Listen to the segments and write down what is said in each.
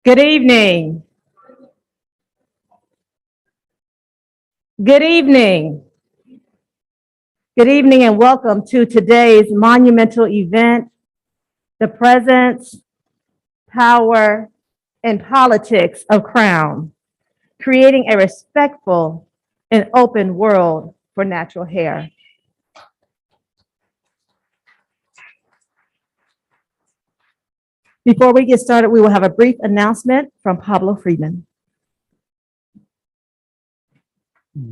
Good evening. Good evening. Good evening and welcome to today's monumental event, the presence, power, and politics of Crown, creating a respectful and open world for natural hair. Before we get started, we will have a brief announcement from Pablo Friedman.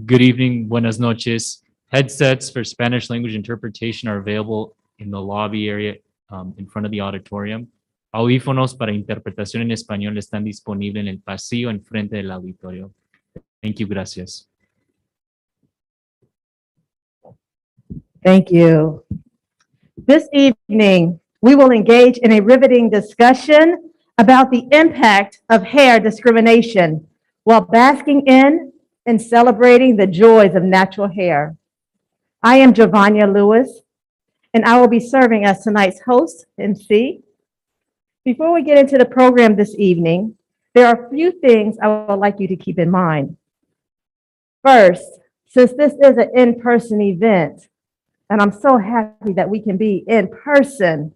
Good evening, buenas noches. Headsets for Spanish language interpretation are available in the lobby area in front of the auditorium. Audífonos para interpretación en español están disponibles en el pasillo enfrente del auditorio. Thank you, gracias. Thank you. This evening, we will engage in a riveting discussion about the impact of hair discrimination while basking in and celebrating the joys of natural hair. I am Giovanna Lewis, and I will be serving as tonight's host, MC. Before we get into the program this evening, there are a few things I would like you to keep in mind. First, since this is an in-person event, and I'm so happy that we can be in person,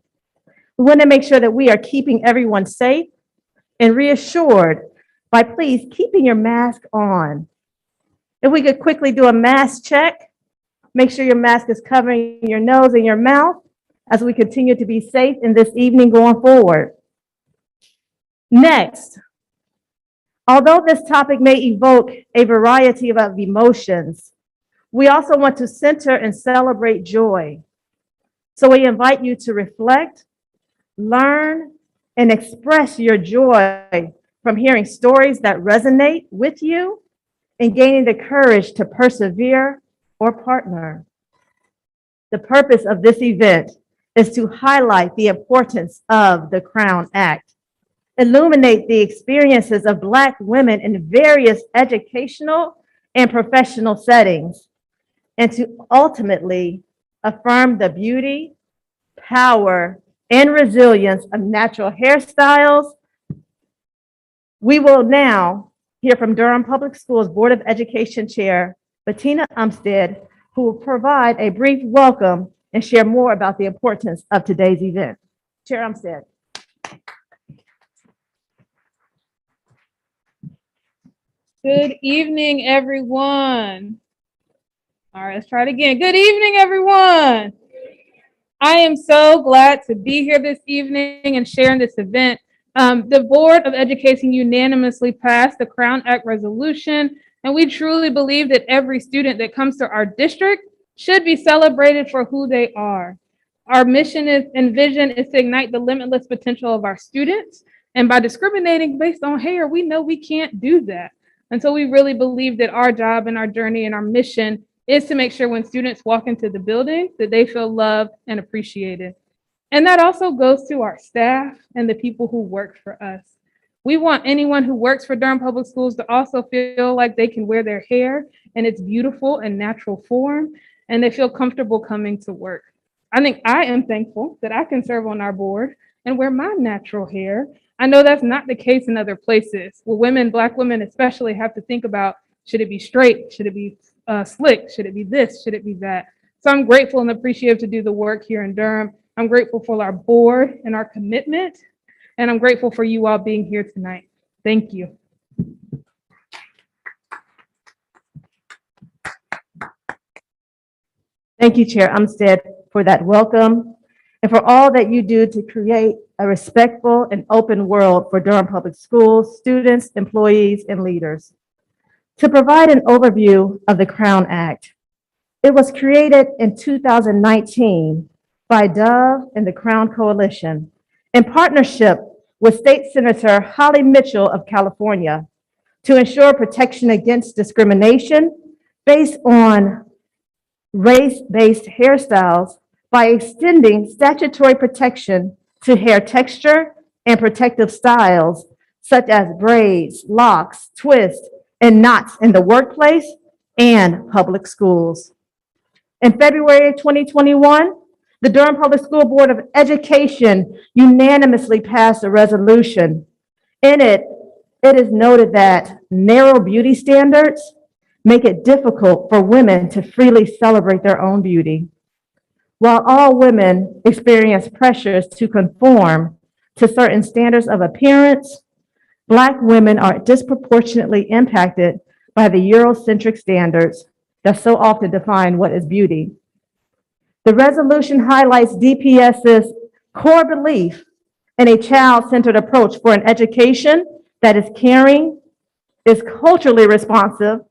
we want to make sure that we are keeping everyone safe and reassured by please keeping your mask on. If we could quickly do a mask check, make sure your mask is covering your nose and your mouth as we continue to be safe in this evening going forward. Next, although this topic may evoke a variety of emotions, we also want to center and celebrate joy. So we invite you to reflect, learn, and express your joy from hearing stories that resonate with you and gaining the courage to persevere or partner. The purpose of this event is to highlight the importance of the Crown Act, illuminate the experiences of Black women in various educational and professional settings, and to ultimately affirm the beauty, power, and resilience of natural hairstyles. We will now hear from Durham Public Schools Board of Education Chair, Bettina Umstead, who will provide a brief welcome and share more about the importance of today's event. Chair Umstead. Good evening, everyone. All right, let's try it again. Good evening, everyone. I am so glad to be here this evening and sharing this event. The Board of Education unanimously passed the Crown Act Resolution, and we truly believe that every student that comes to our district should be celebrated for who they are. Our mission and vision is to ignite the limitless potential of our students, and by discriminating based on hair, we know we can't do that. And so we really believe that our job and our journey and our mission is to make sure when students walk into the building that they feel loved and appreciated. And that also goes to our staff and the people who work for us. We want anyone who works for Durham Public Schools to also feel like they can wear their hair in its beautiful and natural form, and they feel comfortable coming to work. I think I am thankful that I can serve on our board and wear my natural hair. I know that's not the case in other places where women, Black women especially, have to think about, should it be straight? Should it be slick? Should it be this? Should it be that? So I'm grateful and appreciative to do the work here in Durham. I'm grateful for our board and our commitment, and I'm grateful for you all being here tonight. Thank you. Thank you, Chair Umstead, for that welcome and for all that you do to create a respectful and open world for Durham Public Schools, students, employees, and leaders. To provide an overview of the Crown Act, it was created in 2019 by Dove and the Crown Coalition in partnership with State Senator Holly Mitchell of California to ensure protection against discrimination based on race-based hairstyles by extending statutory protection to hair texture and protective styles such as braids, locks, twists, and knots in the workplace and public schools. In February 2021, the Durham Public School Board of Education unanimously passed a resolution In it, it is noted that narrow beauty standards make it difficult for women to freely celebrate their own beauty. While all women experience pressures to conform to certain standards of appearance, Black women are disproportionately impacted by the Eurocentric standards that so often define what is beauty. The resolution highlights DPS's core belief in a child-centered approach for an education that is caring, is culturally responsive,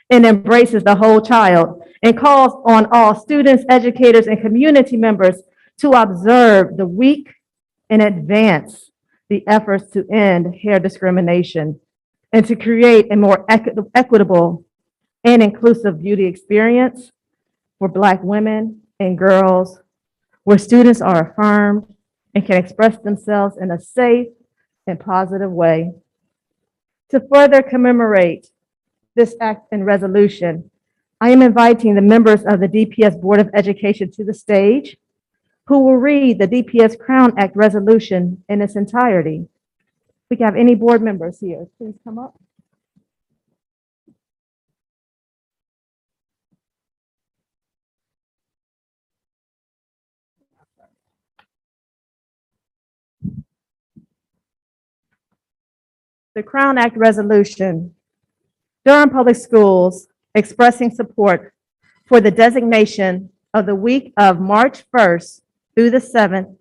and embraces the whole child, and calls on all students, educators, and community members to observe the week and advance the efforts to end hair discrimination and to create a more equitable and inclusive beauty experience for Black women and girls, where students are affirmed and can express themselves in a safe and positive way. To further commemorate this act and resolution, I am inviting the members of the DPS Board of Education to the stage, who will read the DPS Crown Act Resolution in its entirety. If we have any board members here, please come up. The Crown Act Resolution. Durham Public Schools expressing support for the designation of the week of March 1st through the 7th,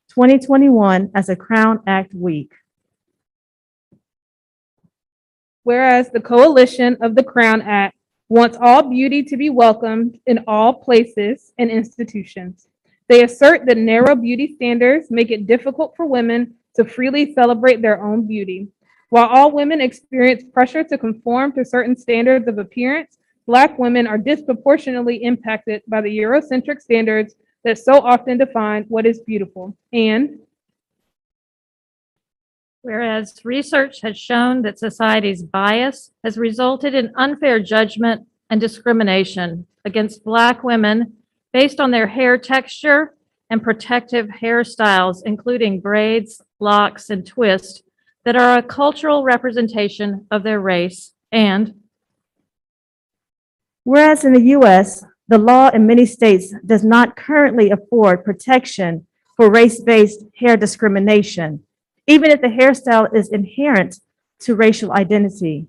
2021 as a Crown Act Week. Whereas the Coalition of the Crown Act wants all beauty to be welcomed in all places and institutions. They assert that narrow beauty standards make it difficult for women to freely celebrate their own beauty. While all women experience pressure to conform to certain standards of appearance, Black women are disproportionately impacted by the Eurocentric standards that so often define what is beautiful. And whereas research has shown that society's bias has resulted in unfair judgment and discrimination against Black women based on their hair texture and protective hairstyles, including braids, locks, and twists, that are a cultural representation of their race. And whereas in the U.S., the law in many states does not currently afford protection for race-based hair discrimination, even if the hairstyle is inherent to racial identity.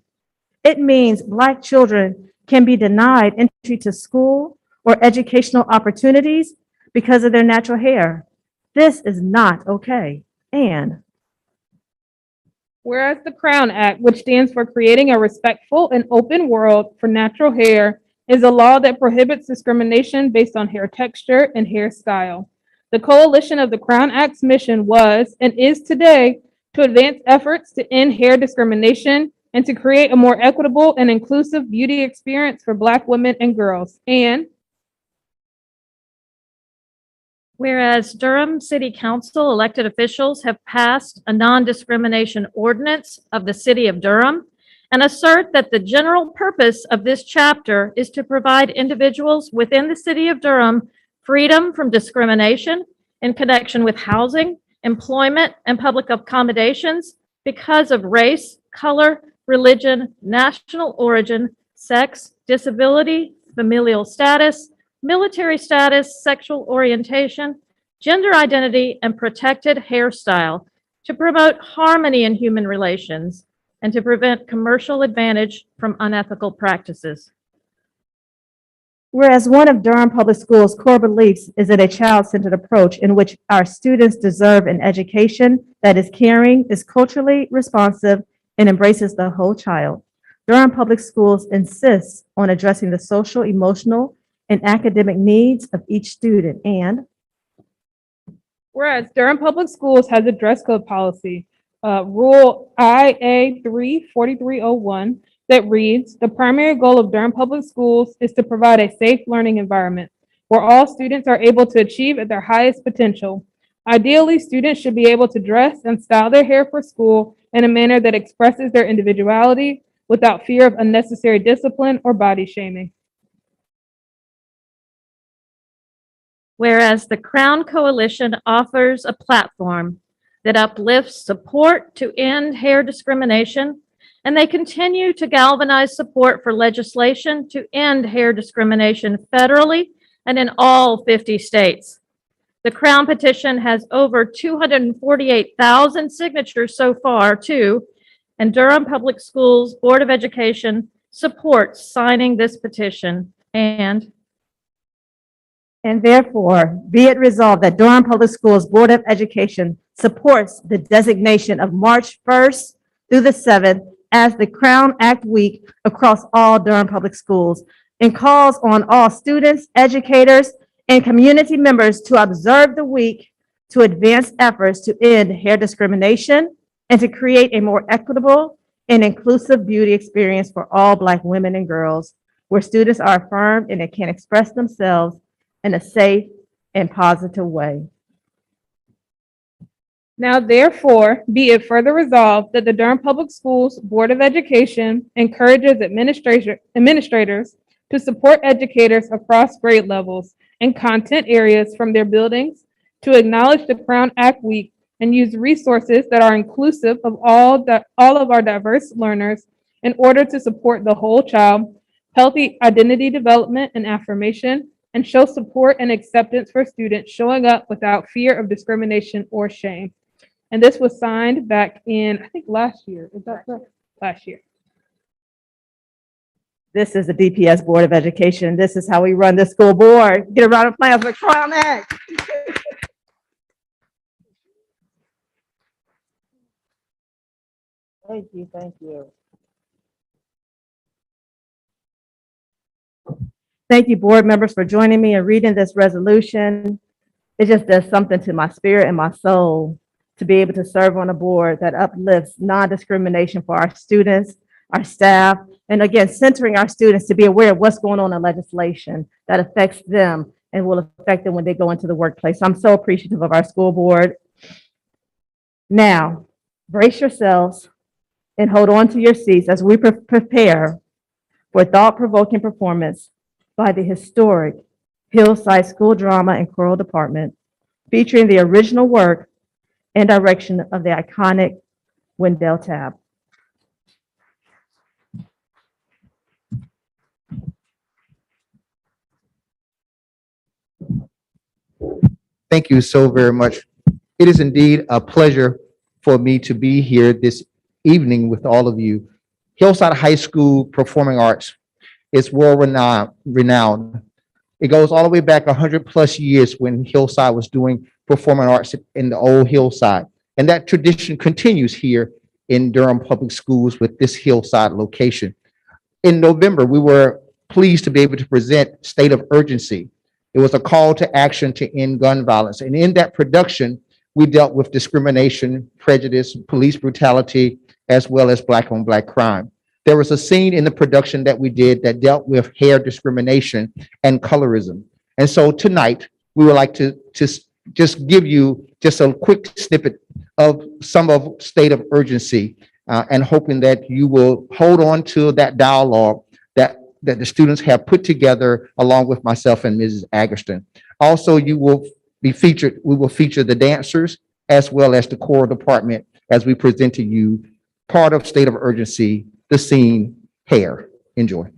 It means Black children can be denied entry to school or educational opportunities because of their natural hair. This is not okay. And whereas the Crown Act, which stands for Creating a Respectful and Open World for Natural Hair, is a law that prohibits discrimination based on hair texture and hairstyle. The Coalition of the Crown Act's mission was and is today to advance efforts to end hair discrimination and to create a more equitable and inclusive beauty experience for Black women and girls. And whereas Durham City Council elected officials have passed a non-discrimination ordinance of the city of Durham and assert that the general purpose of this chapter is to provide individuals within the city of Durham freedom from discrimination in connection with housing, employment, and public accommodations because of race, color, religion, national origin, sex, disability, familial status, military status, sexual orientation, gender identity, and protected hairstyle to promote harmony in human relations and to prevent commercial advantage from unethical practices. whereas one of Durham Public Schools' core beliefs is in a child-centered approach in which our students deserve an education that is caring, is culturally responsive, and embraces the whole child. Durham Public Schools insists on addressing the social, emotional, and academic needs of each student. And whereas Durham Public Schools has a dress code policy, Rule IA 34301, that reads, the primary goal of Durham Public Schools is to provide a safe learning environment where all students are able to achieve at their highest potential. Ideally, students should be able to dress and style their hair for school in a manner that expresses their individuality without fear of unnecessary discipline or body shaming. Whereas the Crown Coalition offers a platform that uplifts support to end hair discrimination, and they continue to galvanize support for legislation to end hair discrimination federally and in all 50 states. The Crown petition has over 248,000 signatures so far, too, and Durham Public Schools Board of Education supports signing this petition. And therefore, be it resolved that Durham Public Schools Board of Education supports the designation of March 1st through the 7th as the Crown Act Week across all Durham Public Schools and calls on all students, educators, and community members to observe the week to advance efforts to end hair discrimination and to create a more equitable and inclusive beauty experience for all Black women and girls, where students are affirmed and they can express themselves in a safe and positive way. Now therefore, be it further resolved that the Durham Public Schools Board of Education encourages administrators to support educators across grade levels and content areas from their buildings to acknowledge the Crown Act Week and use resources that are inclusive of all of our diverse learners in order to support the whole child, healthy identity development and affirmation, and show support and acceptance for students showing up without fear of discrimination or shame. And this was signed back in, I think, last year. Is that correct? Last year. This is the DPS Board of Education. This is how we run the school board. Get a round of applause for Crown Act. Thank you, thank you. Thank you, board members, for joining me in reading this resolution. It just does something to my spirit and my soul to be able to serve on a board that uplifts non-discrimination for our students, our staff, and again, centering our students to be aware of what's going on in legislation that affects them and will affect them when they go into the workplace. I'm so appreciative of our school board. Now, brace yourselves and hold on to your seats as we prepare for thought-provoking performance by the historic Hillside School Drama and Choral Department, featuring the original work and direction of the iconic Wendell Tabb. Thank you so very much. It is indeed a pleasure for me to be here this evening with all of you. Hillside High School Performing Arts is world renowned. It goes all the way back 100+ years when Hillside was doing performing arts in the old Hillside. And that tradition continues here in Durham Public Schools with this Hillside location. In November, we were pleased to be able to present State of Urgency. It was a call to action to end gun violence. And in that production, we dealt with discrimination, prejudice, police brutality, as well as Black on Black crime. There was a scene in the production that we did that dealt with hair discrimination and colorism. And so tonight, we would like to just give you just a quick snippet of some of State of Urgency and hoping that you will hold on to that dialogue that the students have put together along with myself and Mrs. Agerston. Also, we will feature the dancers as well as the choral department as we present to you part of State of Urgency, the scene, Hair. Enjoy.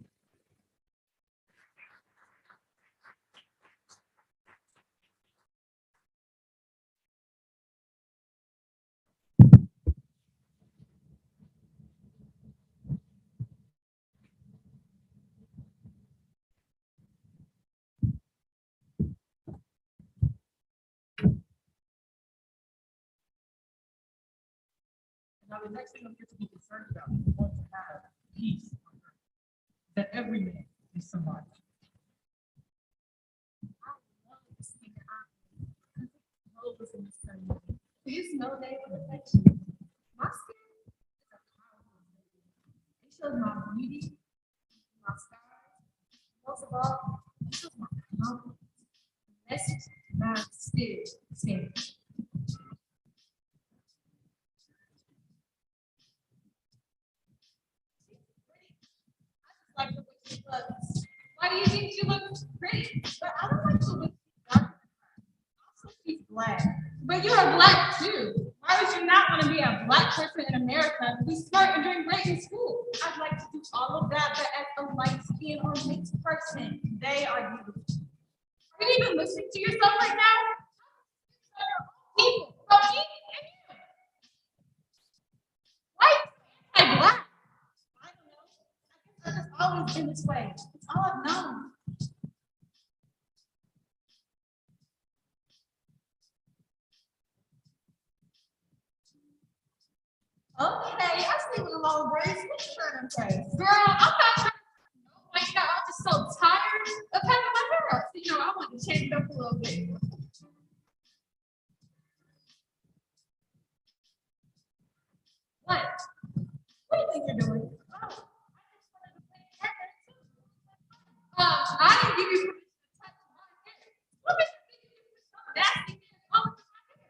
Now, the next thing I'm here to be concerned about is going to have peace on earth, that every man is somebody. There's no day of affection. My skin is a powerful thing. It shows my beauty, my scars. Most of all, it shows my confidence. The message my spirit stands. Like the way she looks. Why do you think she looks pretty? But I don't like the way she's dark. Also, she's black. But you are black too. My Why would you not want to be a Black person in America, be smart and doing great in school? I'd like to do all of that, but as a light-skinned or mixed person, they are beautiful. Are you even listening to yourself right now? People, from me and you. White and Black. I don't know. I guess I've just always been this way. It's all I've known. Okay, I see with the long braids. What you trying to say? Girl, I'm not trying to no, I'm just so tired of having my hair up. So, I want to change it up a little bit. What? What do you think you're doing? Oh, I didn't give you permission to touch my hair. What makes you think you do so nasty things all over my hair?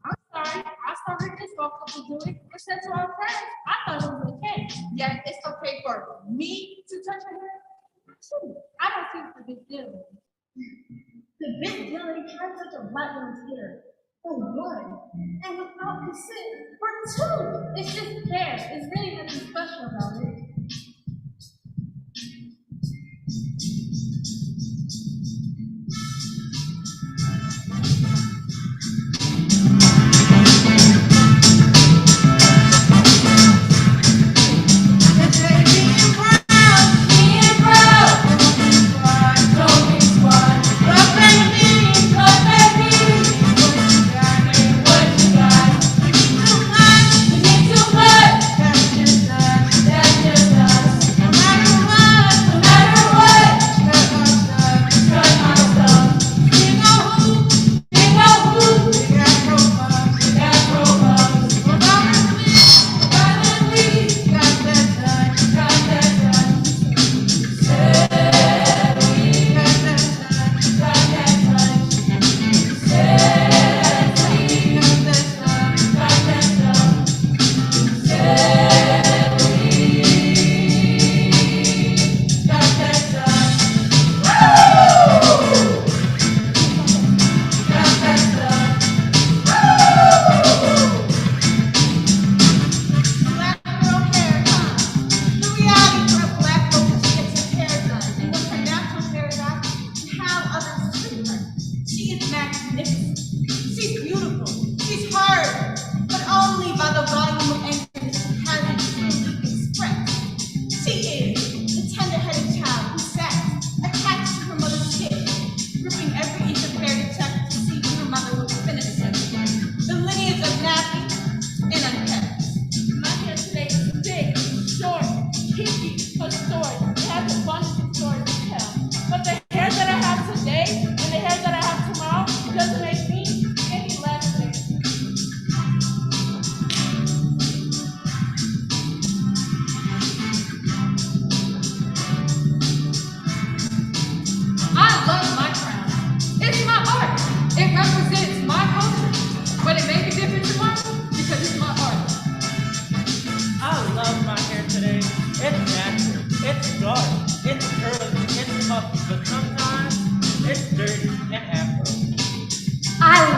I'm sorry. I saw Rick saw people do it. It said to our parents. I thought it was okay. Yeah, it's okay for me to touch her hair. I don't think it's a big deal. The big deal is trying to touch a Black woman's hair. For one, and without consent. For two, it's just hair. It's really nothing special about it.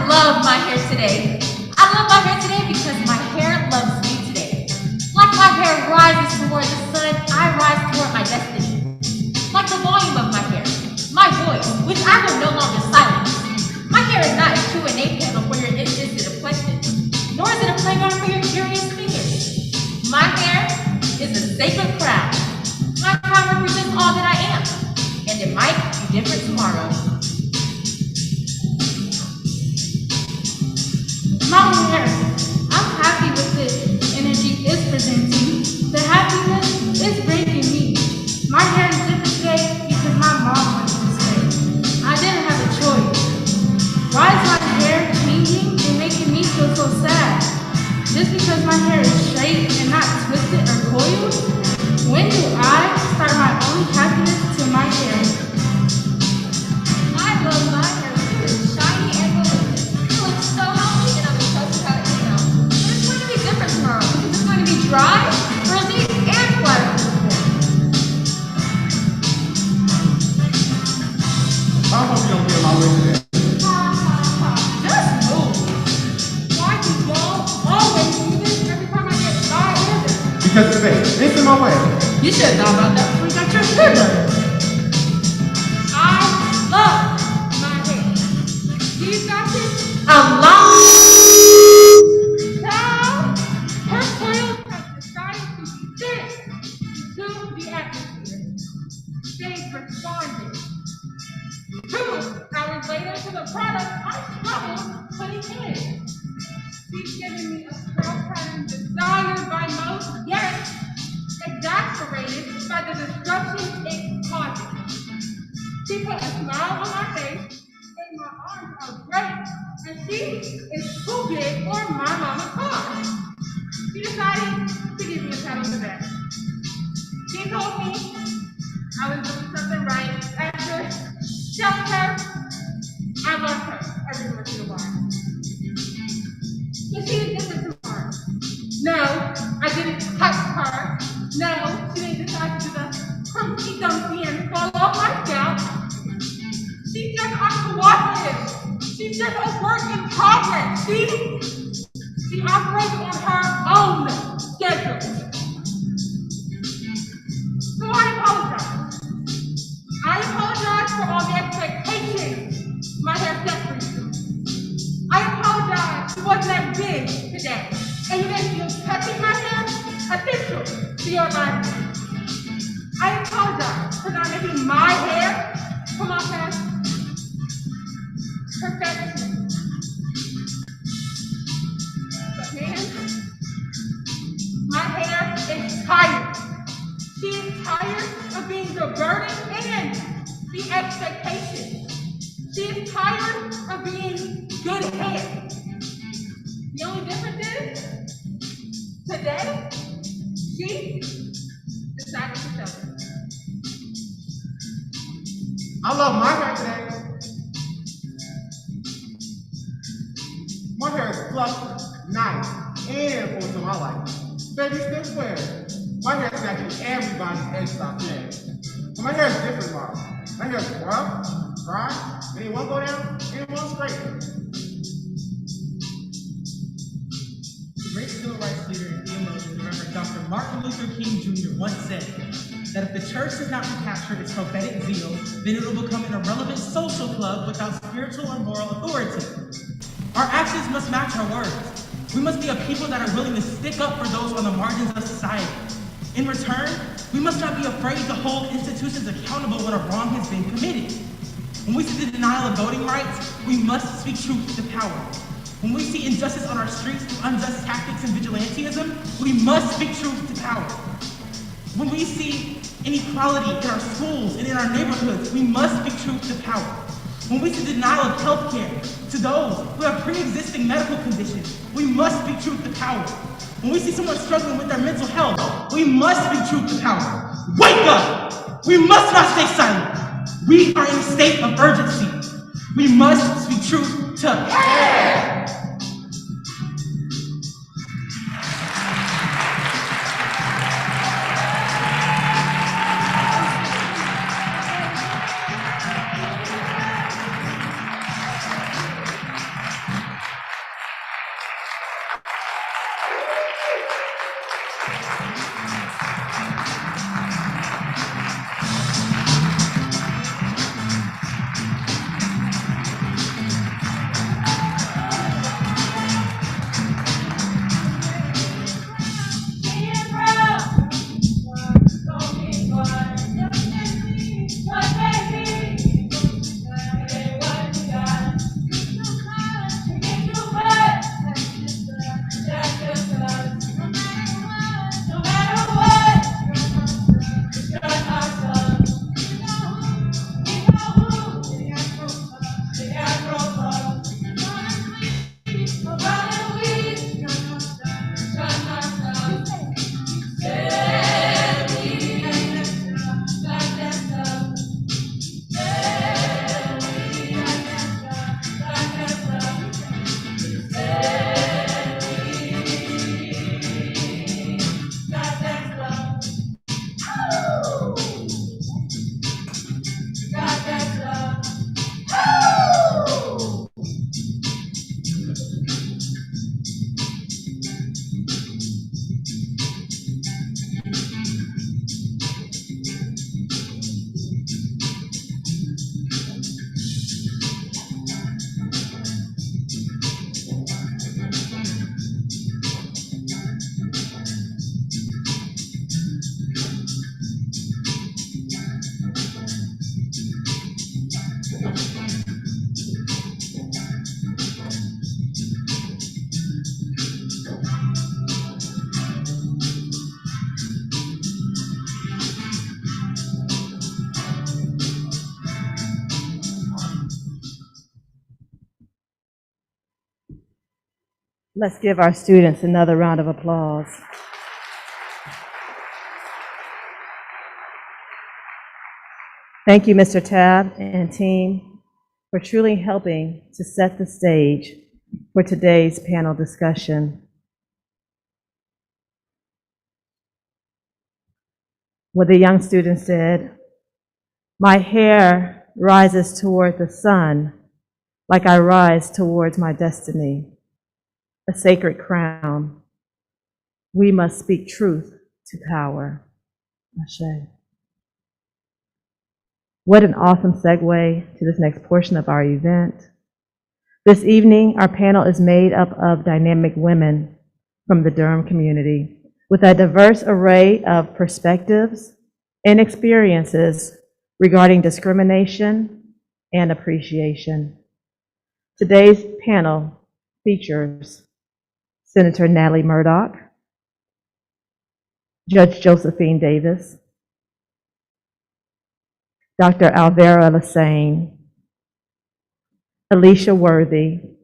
love my hair today. I love my hair today because my hair loves me today. Like my hair rises toward the sun, I rise toward my destiny. Like the volume of my hair, my voice, which I will no longer silence. My hair is not a Q&A panel for your interested questions, nor is it a playground for your curious fingers. My hair is a sacred crown. My crown represents all that I am, and it might be different tomorrow. My hair, I'm happy with the energy it's presenting. The happiness is bringing me. My hair is different today because my mom wanted it this way. I didn't have a choice. Why is my hair It's in my way. You should have thought about that before you got your hair done. I love my hair. These got this long. Now, her coils have decided to be fit to the atmosphere. They've responded. 2 hours later to the product I struggled putting in. She's giving me a curl pattern desired by most, yet exasperated by the disruption it causes. She put a smile on my face, and my arms are great, and she is too big for my mama's car. She decided to give me a pat on the back. She told me I was doing something right. After shoved her, I love her every once in a while. But she is different to her. No, I didn't touch her. No, she didn't decide to do the Humpty Dumpty and fall off my scalp. She's just uncooperative. She's just a work in progress. She operates on her own schedule. So I apologize. I apologize for all the expectations my hair set for you. I apologize it wasn't that big today, and you didn't feel touching my hair official to your life. I apologize for not making my hair come off as perfection. But man, my hair is tired. She is tired of being the burden and the expectation. She is tired of being good hair. The only difference is, today, she decided to show it. I love my hair today. My hair is fluffy, nice, and full to my life. Baby, still square. My hair is actually everybody's hairstyle today. But my hair is different, Mom. My hair is rough, dry, and it won't go down, and it won't straight. The great civil rights leader and theologian, Reverend Dr. Martin Luther King Jr. once said that if the church does not recapture its prophetic zeal, then it will become an irrelevant social club without spiritual or moral authority. Our actions must match our words. We must be a people that are willing to stick up for those on the margins of society. In return, we must not be afraid to hold institutions accountable when a wrong has been committed. When we see the denial of voting rights, we must speak truth to power. When we see injustice on our streets through unjust tactics and vigilantism, we must speak truth to power. When we see inequality in our schools and in our neighborhoods, we must speak truth to power. When we see denial of health care to those who have pre-existing medical conditions, we must speak truth to power. When we see someone struggling with their mental health, we must speak truth to power. Wake up! We must not stay silent. We are in a state of urgency. We must speak truth to power. Let's give our students another round of applause. Thank you, Mr. Tab and team, for truly helping to set the stage for today's panel discussion. What the young student said, "My hair rises toward the sun like I rise towards my destiny, a sacred crown. We must speak truth to power." Ashe. What an awesome segue to this next portion of our event. This evening, our panel is made up of dynamic women from the Durham community with a diverse array of perspectives and experiences regarding discrimination and appreciation. Today's panel features Senator Natalie Murdoch, Judge Josephine Davis, Dr. Alvera Lassane, Alicia Worley,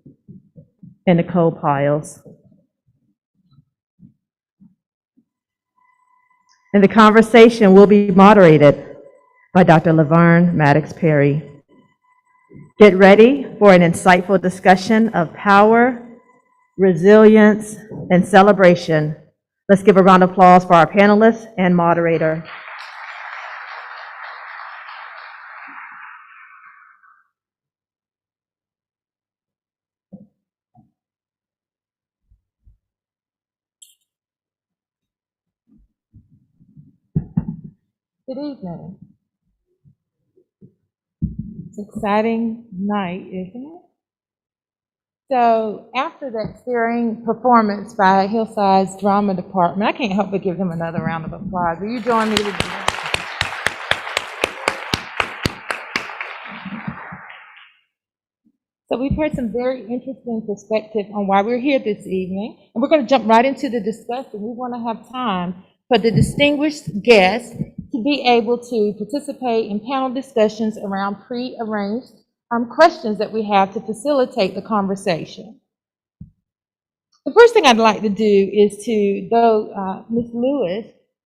and Nicole Piles. And the conversation will be moderated by Dr. Laverne Maddox Perry. Get ready for an insightful discussion of power, resilience, and celebration. Let's give a round of applause for our panelists and moderator. Good evening. It's an exciting night, isn't it? So after that stirring performance by Hillside's drama department, I can't help but give them another round of applause. Will you join me with So we've heard some very interesting perspective on why we're here this evening, and we're going to jump right into the discussion. We want to have time for the distinguished guests to be able to participate in panel discussions around pre-arranged questions that we have to facilitate the conversation. The first thing I'd like to do is to, though Ms. Lewis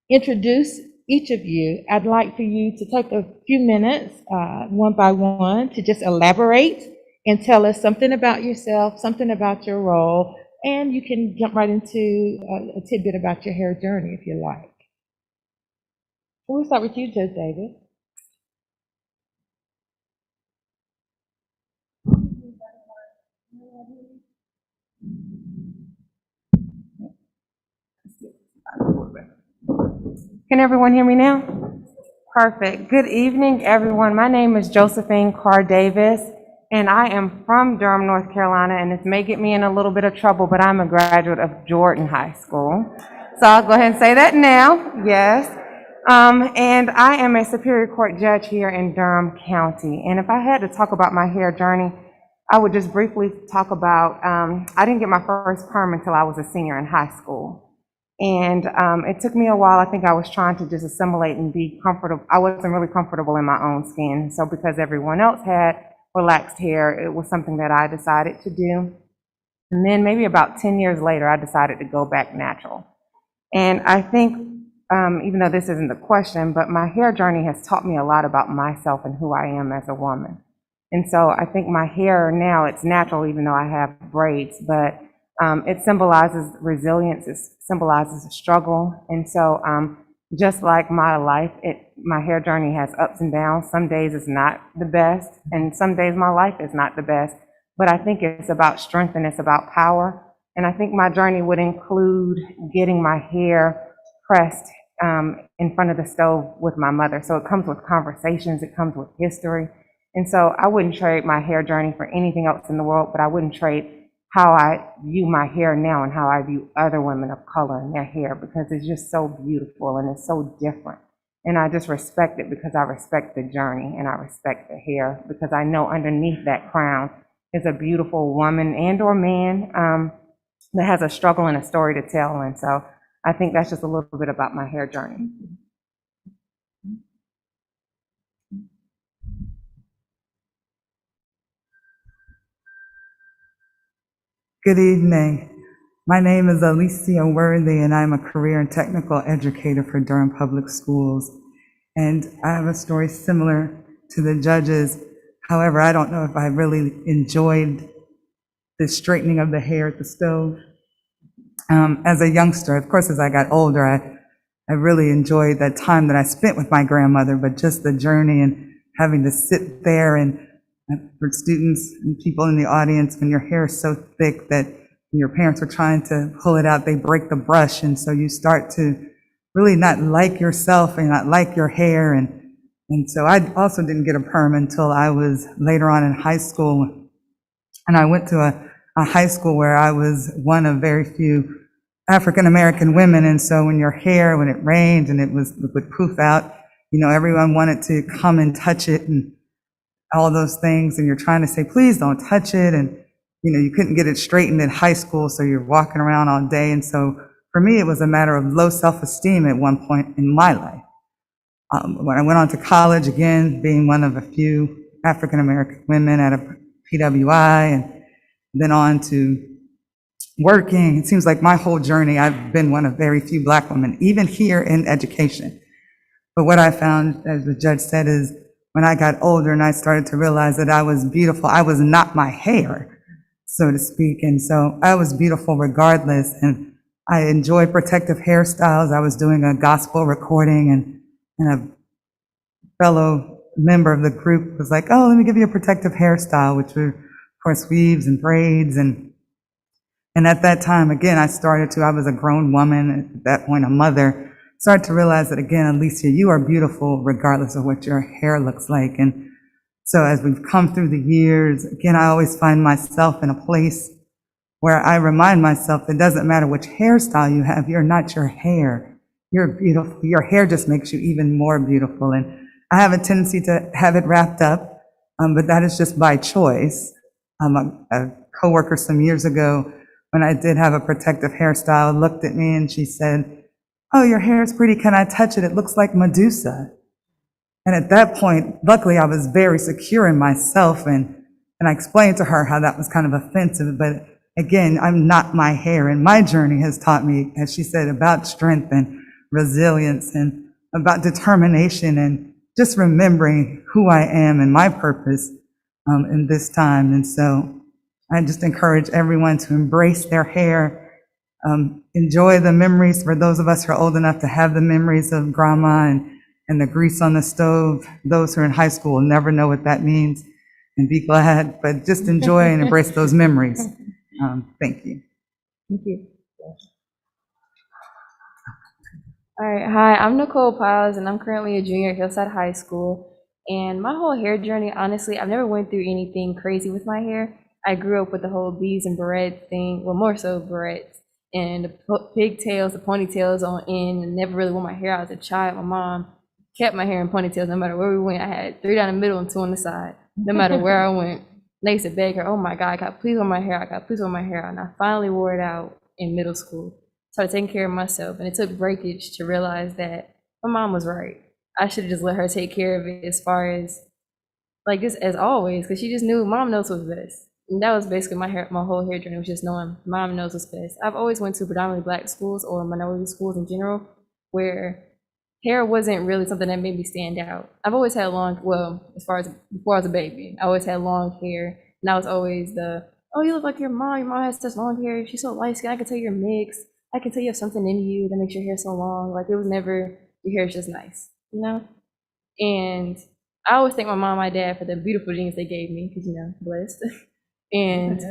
introduce each of you, I'd like for you to take a few minutes, one by one, to just elaborate and tell us something about yourself, something about your role, and you can jump right into a tidbit about your hair journey if you like. We'll start with you, Judge Davis. Can everyone hear me now? Perfect. Good evening, everyone. My name is Josephine Carr Davis, and I am from Durham, North Carolina, and this may get me in a little bit of trouble, but I'm a graduate of Jordan High School. So I'll go ahead and say that now, yes. And I am a Superior Court judge here in Durham County. And if I had to talk about my hair journey, I would just briefly talk about, I didn't get my first perm until I was a senior in high school. And it took me a while. I think I was trying to just assimilate and be comfortable. I wasn't really comfortable in my own skin. So because everyone else had relaxed hair, it was something that I decided to do. And then maybe about 10 years later, I decided to go back natural. And I think, even though this isn't the question, but my hair journey has taught me a lot about myself and who I am as a woman. And so I think my hair now, it's natural, even though I have braids, but it symbolizes resilience, it symbolizes a struggle. And so just like my life, my hair journey has ups and downs. Some days it's not the best, and some days my life is not the best. But I think it's about strength and it's about power. And I think my journey would include getting my hair pressed in front of the stove with my mother. So it comes with conversations, it comes with history. And so I wouldn't trade my hair journey for anything else in the world, but I wouldn't trade how I view my hair now and how I view other women of color and their hair, because it's just so beautiful and it's so different. And I just respect it because I respect the journey and I respect the hair, because I know underneath that crown is a beautiful woman and or man that has a struggle and a story to tell. And so I think that's just a little bit about my hair journey. Good evening. My name is Alicia Worley, and I'm a career and technical educator for Durham Public Schools. And I have a story similar to the judges. However, I don't know if I really enjoyed the straightening of the hair at the stove. As a youngster, of course, as I got older, I really enjoyed that time that I spent with my grandmother, but just the journey and having to sit there and for students and people in the audience, when your hair is so thick that when your parents are trying to pull it out, they break the brush, and so you start to really not like yourself and not like your hair, and so I also didn't get a perm until I was later on in high school, and I went to a high school where I was one of very few African-American women, and so when your hair, when it rained and it would poof out, you know, everyone wanted to come and touch it and all those things, and you're trying to say, please don't touch it, and you know, you couldn't get it straightened in high school, so you're walking around all day, and so for me, it was a matter of low self-esteem at one point in my life. When I went on to college, again, being one of a few African-American women at a PWI, and then on to working, it seems like my whole journey, I've been one of very few Black women, even here in education. But what I found, as the judge said, is when I got older and I started to realize that I was beautiful, I was not my hair, so to speak. And so I was beautiful regardless. And I enjoyed protective hairstyles. I was doing a gospel recording, and a fellow member of the group was like, oh, let me give you a protective hairstyle, which were, of course, weaves and braids. And at that time, again, I was a grown woman, at that point, a mother, started to realize that, again, Alicia, you are beautiful regardless of what your hair looks like. And so as we've come through the years, again, I always find myself in a place where I remind myself it doesn't matter which hairstyle you have, you're not your hair. You're beautiful. Your hair just makes you even more beautiful. And I have a tendency to have it wrapped up, but that is just by choice. A coworker some years ago, when I did have a protective hairstyle, looked at me and she said, oh, your hair is pretty, can I touch it? It looks like Medusa. And at that point, luckily I was very secure in myself, and I explained to her how that was kind of offensive, but again, I'm not my hair, and my journey has taught me, as she said, about strength and resilience and about determination and just remembering who I am and my purpose in this time. And so I just encourage everyone to embrace their hair. Enjoy the memories for those of us who are old enough to have the memories of grandma and the grease on the stove. Those who are in high school will never know what that means and be glad, but just enjoy and embrace those memories. Thank you. Thank you. All right, hi, I'm Nicole Piles, and I'm currently a junior at Hillside High School. And my whole hair journey, honestly, I've never went through anything crazy with my hair. I grew up with the whole beads and barrette thing, well, more so barrettes, and the pigtails, the ponytails on end, and never really wore my hair out as a child. My mom kept my hair in ponytails no matter where we went. I had 3 down the middle and 2 on the side, no matter where I went. They used to beg her, oh my God, I got please wear my hair, I got please wear my hair out. And I finally wore it out in middle school. Started taking care of myself, and it took breakage to realize that my mom was right. I should have just let her take care of it, as far as, like, just as always, because she just knew mom knows what's best. And that was basically my whole hair journey, was just knowing mom knows what's best. I've always went to predominantly Black schools or minority schools in general, where hair wasn't really something that made me stand out. I've always had long, well, as far as before I was a baby, I always had long hair, and I was always oh, you look like your mom has such long hair, she's so light skinned, I can tell you're mixed, I can tell you have something in you that makes your hair so long. Like, it was never, your hair is just nice, you know? And I always thank my mom and my dad for the beautiful genes they gave me, because, you know, blessed. And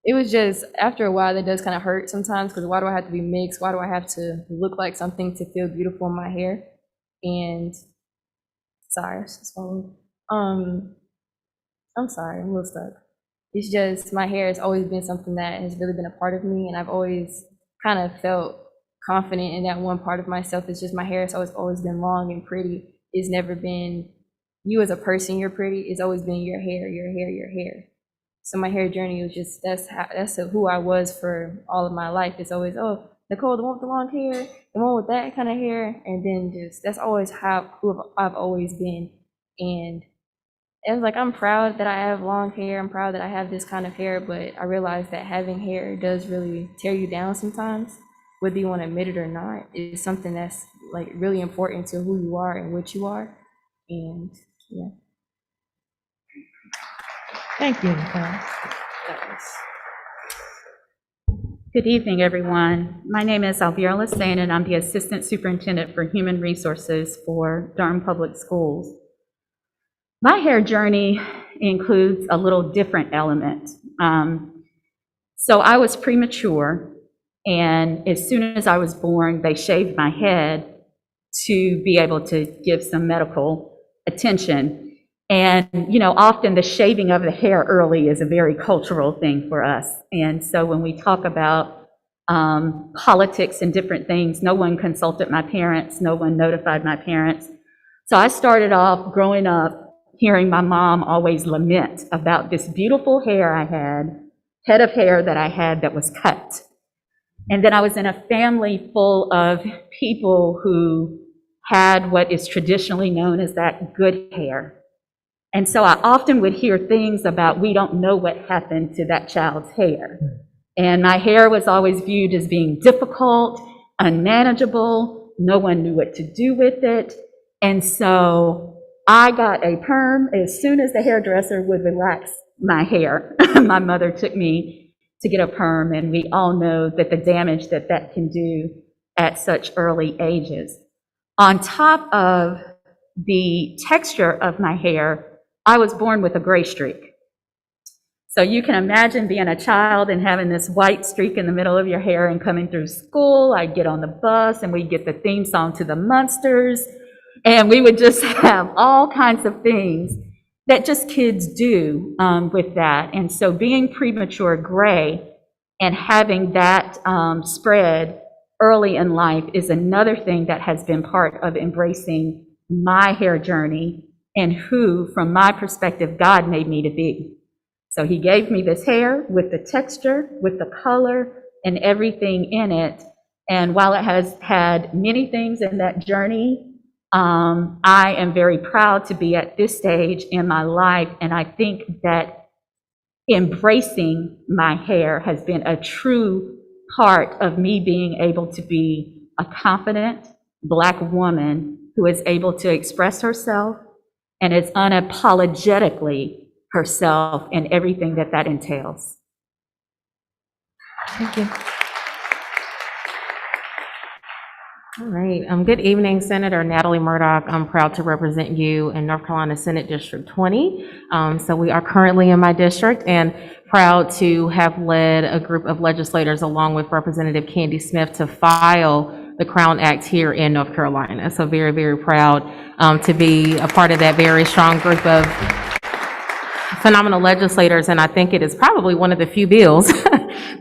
it was just, after a while, that does kind of hurt sometimes, because why do I have to be mixed? Why do I have to look like something to feel beautiful in my hair? And, sorry, it's just falling. I'm sorry, I'm a little stuck. It's just, my hair has always been something that has really been a part of me, and I've always kind of felt confident in that one part of myself. It's just my hair has always been long and pretty. It's never been you as a person, you're pretty. It's always been your hair, your hair, your hair. So my hair journey was just, that's who I was for all of my life. It's always, oh, Nicole, the one with the long hair, the one with that kind of hair, and then just, that's always who I've always been. And it was like, I'm proud that I have long hair. I'm proud that I have this kind of hair, but I realized that having hair does really tear you down sometimes, whether you want to admit it or not. It's something that's like really important to who you are and what you are. And yeah. Thank you, Nicole. Good evening, everyone. My name is Alvira Lassane, and I'm the Assistant Superintendent for Human Resources for Durham Public Schools. My hair journey includes a little different element. So I was premature, and as soon as I was born, they shaved my head to be able to give some medical attention. And, you know, often the shaving of the hair early is a very cultural thing for us. And so when we talk about politics and different things, no one consulted my parents, no one notified my parents. So I started off growing up hearing my mom always lament about this beautiful hair I had, head of hair that I had that was cut. And then I was in a family full of people who had what is traditionally known as that good hair. And so I often would hear things about, we don't know what happened to that child's hair. And my hair was always viewed as being difficult, unmanageable, no one knew what to do with it. And so I got a perm as soon as the hairdresser would relax my hair. My mother took me to get a perm, and we all know that the damage that that can do at such early ages. On top of the texture of my hair, I was born with a gray streak. So you can imagine being a child and having this white streak in the middle of your hair and coming through school. I'd get on the bus and we'd get the theme song to the Munsters, and we would just have all kinds of things that just kids do with that. And so being premature gray and having that spread early in life is another thing that has been part of embracing my hair journey and who, from my perspective, God made me to be. So he gave me this hair with the texture, with the color, and everything in it. And while it has had many things in that journey, I am very proud to be at this stage in my life. And I think that embracing my hair has been a true part of me being able to be a confident Black woman who is able to express herself and is unapologetically herself and everything that that entails. Thank you. All right. Good evening, Senator Natalie Murdoch. I'm proud to represent you in North Carolina Senate District 20. So we are currently in my district and proud to have led a group of legislators along with Representative Candy Smith to file the Crown Act here in North Carolina. So very, very proud to be a part of that very strong group of phenomenal legislators. And I think it is probably one of the few bills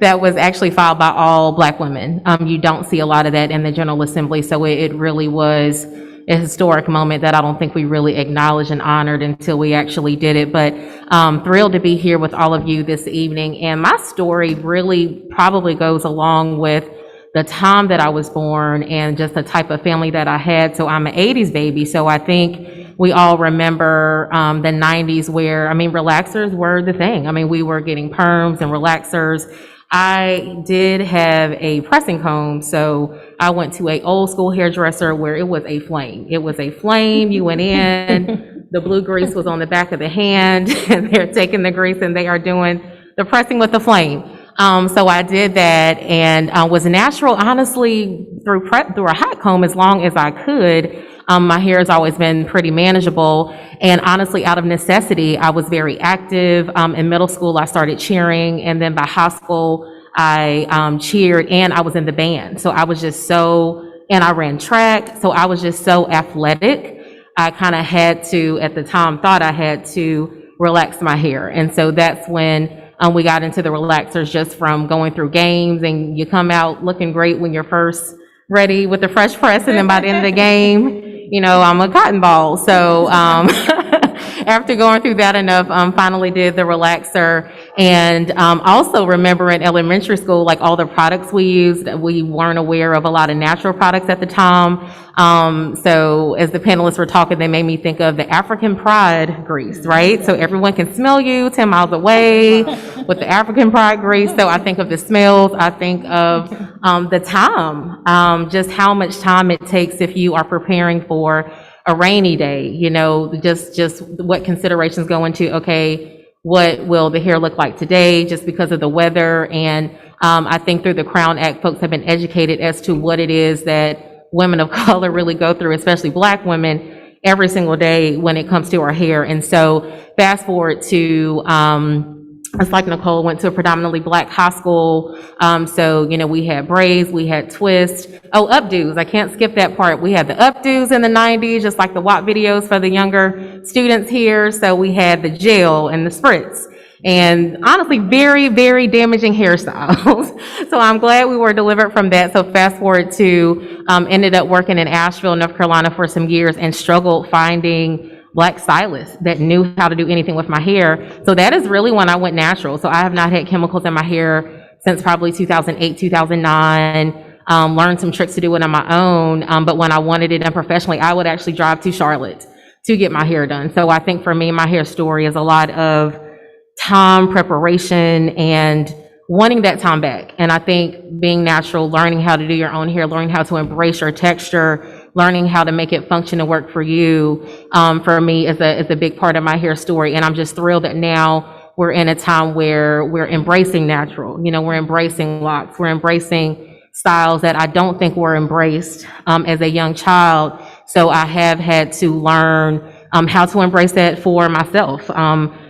that was actually filed by all Black women. You don't see a lot of that in the General Assembly, so it really was a historic moment that I don't think we really acknowledged and honored until we actually did it. But thrilled to be here with all of you this evening. And my story really probably goes along with the time that I was born and just the type of family that I had. So I'm an 80s baby, so I think we all remember the 90s where, I mean, relaxers were the thing. I mean, we were getting perms and relaxers. I did have a pressing comb, so I went to a old school hairdresser where it was a flame. It was a flame. You went in, the blue grease was on the back of the hand, and they're taking the grease and they are doing the pressing with the flame. So I did that and was natural, honestly, through a hot comb as long as I could. My hair has always been pretty manageable, and honestly, out of necessity, I was very active. In middle school, I started cheering, and then by high school, I cheered, and I was in the band. So I was just and I ran track, so I was just so athletic. I kind of had to, at the time, thought I had to relax my hair, and so that's when we got into the relaxers just from going through games, and you come out looking great when you're first ready with the fresh press, and then by the end of the game, you know, I'm a cotton ball. So after going through that enough, finally did the relaxer And also remember in elementary school, like all the products we used, we weren't aware of a lot of natural products at the time. So as the panelists were talking, they made me think of the African Pride grease, right? So everyone can smell you 10 miles away with the African Pride grease. So I think of the smells, I think of the time, just how much time it takes if you are preparing for a rainy day, you know, just what considerations go into, okay, what will the hair look like today just because of the weather. And I think through the Crown Act, folks have been educated as to what it is that women of color really go through, especially Black women, every single day when it comes to our hair. And so fast forward to, it's like Nicole went to a predominantly Black high school. So, you know, we had braids, we had twists. Oh, updos, I can't skip that part. We had the updos in the 90s, just like the WAP videos for the younger students here. So we had the gel and the spritz. And honestly, very, very damaging hairstyles. So I'm glad we were delivered from that. So fast forward to, ended up working in Asheville, North Carolina for some years and struggled finding Black stylists that knew how to do anything with my hair. So that is really when I went natural. So I have not had chemicals in my hair since probably 2008, 2009. Learned some tricks to do it on my own. But when I wanted it done professionally, I would actually drive to Charlotte to get my hair done. So I think for me, my hair story is a lot of time, preparation, and wanting that time back. And I think being natural, learning how to do your own hair, learning how to embrace your texture, learning how to make it function and work for you, for me is a big part of my hair story. And I'm just thrilled that now we're in a time where we're embracing natural. You know, we're embracing locks, we're embracing styles that I don't think were embraced as a young child. So I have had to learn how to embrace that for myself.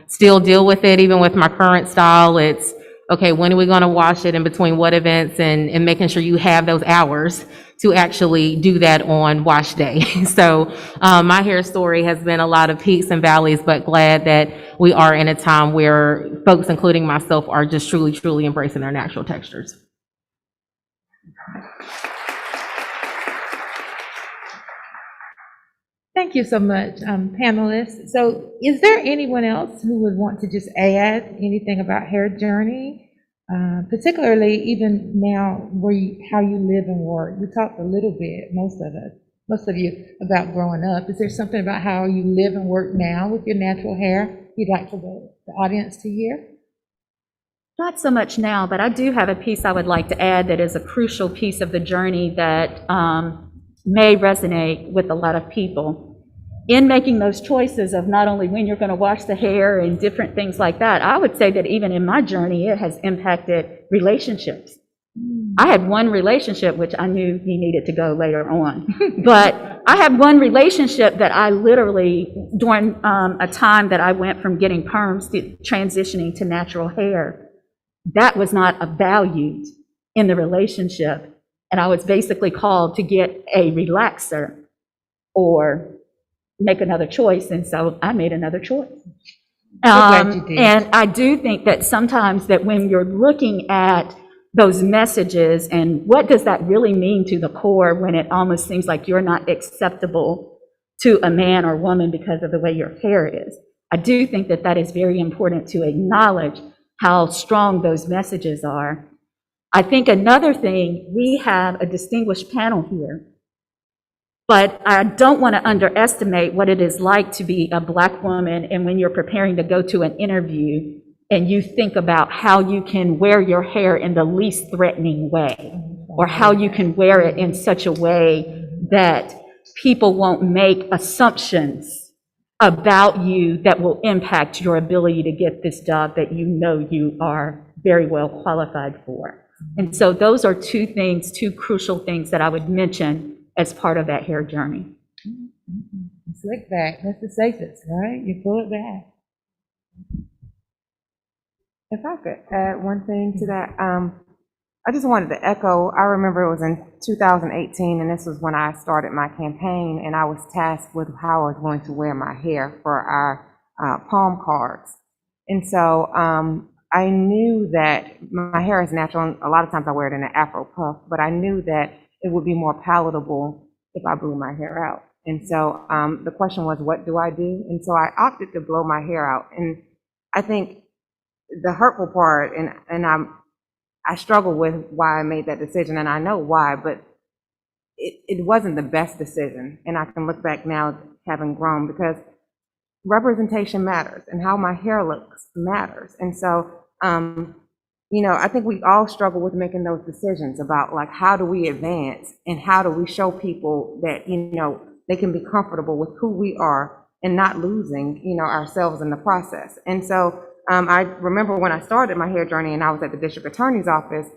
Still deal with it, even with my current style. It's, okay, when are we gonna wash it in between what events, and making sure you have those hours to actually do that on wash day. So my hair story has been a lot of peaks and valleys, but glad that we are in a time where folks, including myself, are just truly, truly embracing their natural textures. Thank you so much, panelists. So is there anyone else who would want to just add anything about hair journey? Particularly even now how you live and work. We talked a little bit, most of you, about growing up. Is there something about how you live and work now with your natural hair you'd like for the audience to hear? Not so much now, but I do have a piece I would like to add that is a crucial piece of the journey that may resonate with a lot of people. In making those choices of not only when you're going to wash the hair and different things like that, I would say that even in my journey, it has impacted relationships. I had one relationship, which I knew he needed to go later on, but I had one relationship that I literally, during a time that I went from getting perms to transitioning to natural hair, that was not valued in the relationship. And I was basically called to get a relaxer or make another choice. And so I made another choice. And I do think that sometimes that when you're looking at those messages and what does that really mean to the core when it almost seems like you're not acceptable to a man or woman because of the way your hair is, I do think that that is very important to acknowledge how strong those messages are. I think another thing, we have a distinguished panel here, but I don't want to underestimate what it is like to be a Black woman and when you're preparing to go to an interview and you think about how you can wear your hair in the least threatening way, or how you can wear it in such a way that people won't make assumptions about you that will impact your ability to get this job that you know you are very well qualified for. And so those are two crucial things that I would mention as part of that hair journey. Slick back, that's the safest, right? You pull it back. If I could add one thing to that, I just wanted to echo, I remember it was in 2018, and this was when I started my campaign, and I was tasked with how I was going to wear my hair for our palm cards. And so I knew that my hair is natural, and a lot of times I wear it in an Afro puff, but I knew that it would be more palatable if I blew my hair out. And so the question was, what do I do? And so I opted to blow my hair out. And I think the hurtful part, and I struggle with why I made that decision, and I know why, but it wasn't the best decision. And I can look back now, having grown, because representation matters, and how my hair looks matters. And so, I think we all struggle with making those decisions about, like, how do we advance, and how do we show people that, they can be comfortable with who we are and not losing, ourselves in the process. And so, I remember when I started my hair journey and I was at the district attorney's office,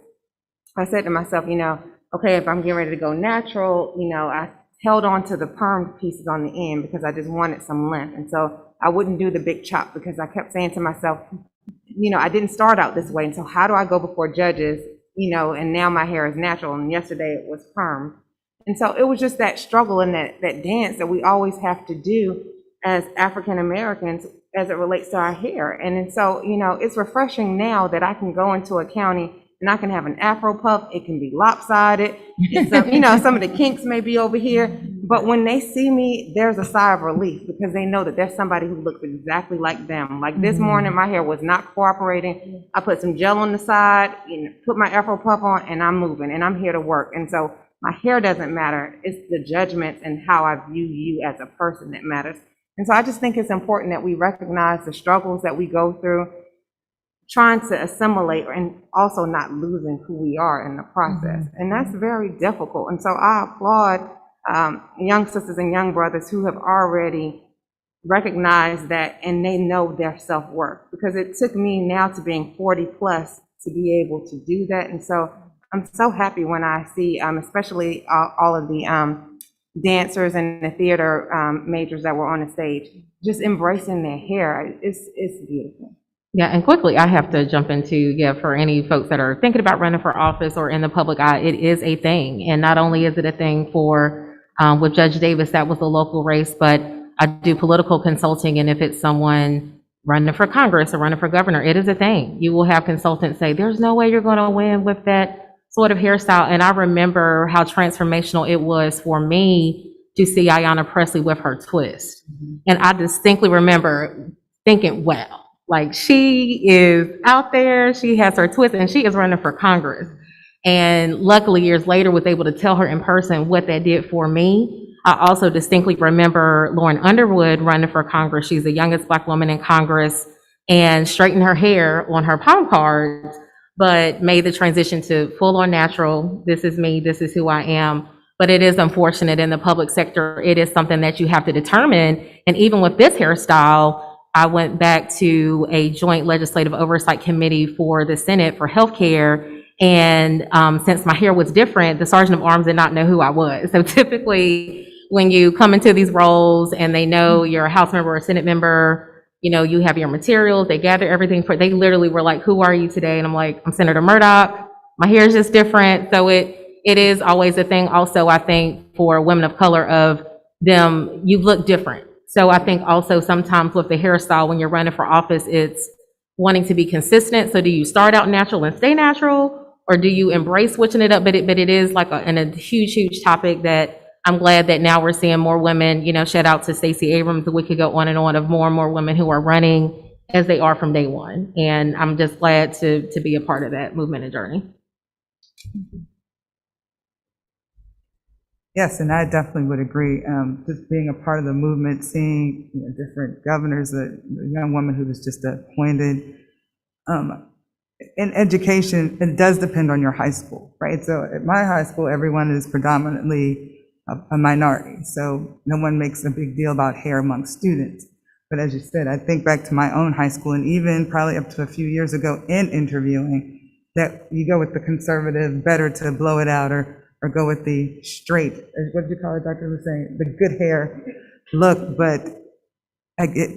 I said to myself, okay, if I'm getting ready to go natural, I held on to the perm pieces on the end because I just wanted some length. And so I wouldn't do the big chop because I kept saying to myself, I didn't start out this way. And so how do I go before judges, and now my hair is natural, and yesterday it was perm. And so it was just that struggle and that dance that we always have to do as African Americans as it relates to our hair. And so, it's refreshing now that I can go into a county and I can have an Afro puff. It can be lopsided. Some of the kinks may be over here. But when they see me, there's a sigh of relief because they know that there's somebody who looks exactly like them. Like this morning, my hair was not cooperating. I put some gel on the side, put my Afro puff on, and I'm moving, and I'm here to work. And so my hair doesn't matter. It's the judgments and how I view you as a person that matters. And so I just think it's important that we recognize the struggles that we go through, trying to assimilate and also not losing who we are in the process. And that's very difficult. And so I applaud young sisters and young brothers who have already recognized that, and they know their self-worth, because it took me now to being 40 plus to be able to do that. And so I'm so happy when I see, especially all of the dancers and the theater majors that were on the stage, just embracing their hair. It's beautiful. Yeah, and quickly, I have to jump into, for any folks that are thinking about running for office or in the public eye, it is a thing. And not only is it a thing for, with Judge Davis, that was a local race, but I do political consulting, and if it's someone running for Congress or running for governor, it is a thing. You will have consultants say, there's no way you're going to win with that sort of hairstyle. And I remember how transformational it was for me to see Ayanna Pressley with her twist. And I distinctly remember thinking, wow, like, she is out there, she has her twist, and she is running for Congress. And luckily, years later, was able to tell her in person what that did for me. I also distinctly remember Lauren Underwood running for Congress. She's the youngest Black woman in Congress, and straightened her hair on her palm cards, but made the transition to full-on natural. This is me, this is who I am. But it is unfortunate in the public sector, it is something that you have to determine. And even with this hairstyle, I went back to a joint legislative oversight committee for the Senate for healthcare. And since my hair was different, the Sergeant of Arms did not know who I was. So typically, when you come into these roles and they know you're a House member or a Senate member, you have your materials, they gather everything they literally were like, who are you today? And I'm like, I'm Senator Murdoch. My hair is just different. So it is always a thing. Also, I think for women of color, of them, you look different. So I think also sometimes with the hairstyle, when you're running for office, it's wanting to be consistent. So do you start out natural and stay natural, or do you embrace switching it up? But it is like a huge, huge topic that I'm glad that now we're seeing more women, shout out to Stacey Abrams, we could go on and on, of more and more women who are running as they are from day one. And I'm just glad to be a part of that movement and journey. Yes, and I definitely would agree. Just being a part of the movement, seeing different governors, a young woman who was just appointed. In education, it does depend on your high school, right? So at my high school, everyone is predominantly a minority. So no one makes a big deal about hair amongst students. But as you said, I think back to my own high school, and even probably up to a few years ago in interviewing, that you go with the conservative, better to blow it out, or go with the straight, what did you call it, Dr. Hussein, the good hair look, but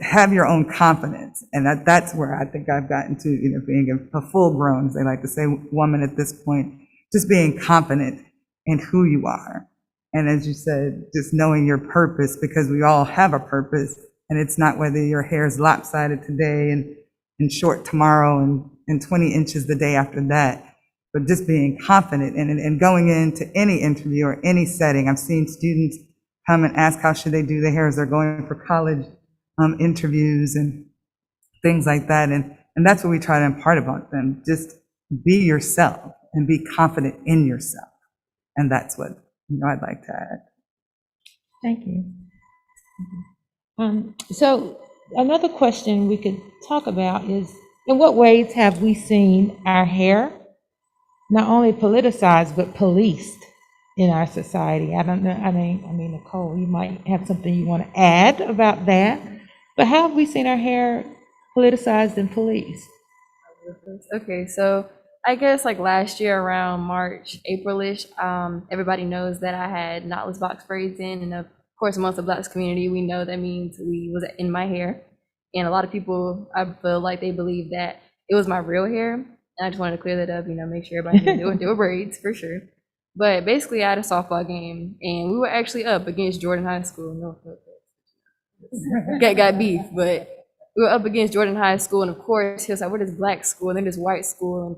have your own confidence. And that's where I think I've gotten to, being a full-grown, as they like to say, woman at this point, just being confident in who you are. And as you said, just knowing your purpose, because we all have a purpose, and it's not whether your hair is lopsided today and short tomorrow and 20 inches the day after that. But just being confident and going into any interview or any setting. I've seen students come and ask how should they do their hair as they're going for college interviews and things like that. And And that's what we try to impart about them. Just be yourself and be confident in yourself. And that's what, I'd like to add. Thank you. So another question we could talk about is, in what ways have we seen our hair not only politicized, but policed in our society? I don't know, I mean, Nicole, you might have something you want to add about that, but how have we seen our hair politicized and policed? Okay, so I guess like last year around March, April-ish, everybody knows that I had knotless box braids in, and of course, amongst the Blacks community, we know that means we was in my hair. And a lot of people, I feel like they believe that it was my real hair. And I just wanted to clear that up, make sure everybody knew they were braids for sure. But basically, I had a softball game, and we were actually up against Jordan High School. No, got beef, but we were up against Jordan High School, and of course, he was like, we're this Black school, and then this white school, and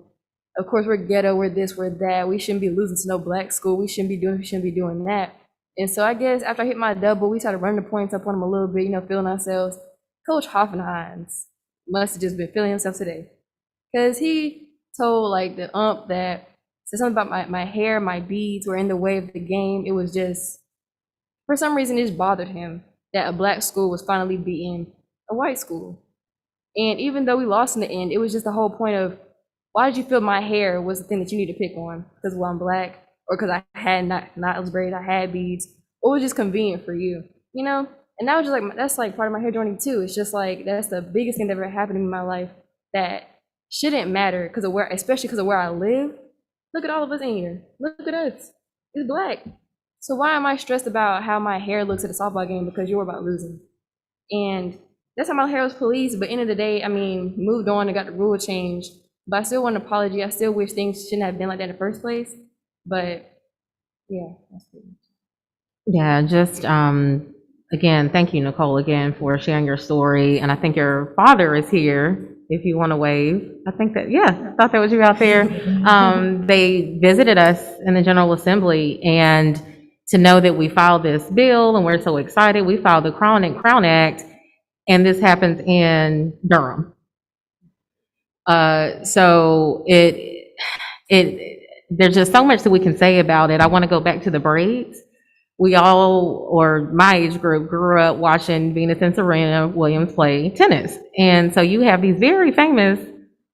of course, we're ghetto, we're this, we're that. We shouldn't be losing to no Black school. We shouldn't be doing that. And so I guess after I hit my double, we started running the points up on them a little bit, feeling ourselves. Coach Hoffenheim's must have just been feeling himself today, because he told like the ump that said something about my hair, my beads were in the way of the game. It was just, for some reason, it just bothered him that a Black school was finally beating a white school. And even though we lost in the end, it was just the whole point of, why did you feel my hair was the thing that you need to pick on? Because, well, I'm Black, or because I had knotless braids, I had beads, or it was just convenient for you, And that was just like, that's like part of my hair journey too. It's just like, that's the biggest thing that ever happened in my life that shouldn't matter because of where, especially because of where I live. Look at all of us in here. Look at us. It's Black. So why am I stressed about how my hair looks at a softball game because you were about losing? And that's how my hair was policed. But end of the day, moved on and got the rule changed. But I still want an apology. I still wish things shouldn't have been like that in the first place. But yeah, that's good. Yeah, just, again, thank you, Nicole, again, for sharing your story. And I think your father is here, if you want to wave. I think that, yeah, I thought that was you out there. They visited us in the General Assembly, and to know that we filed this bill and we're so excited, we filed the Crown Act, and this happens in Durham. So there's just so much that we can say about it. I want to go back to the braids. We all, or my age group, grew up watching Venus and Serena Williams play tennis. And so you have these very famous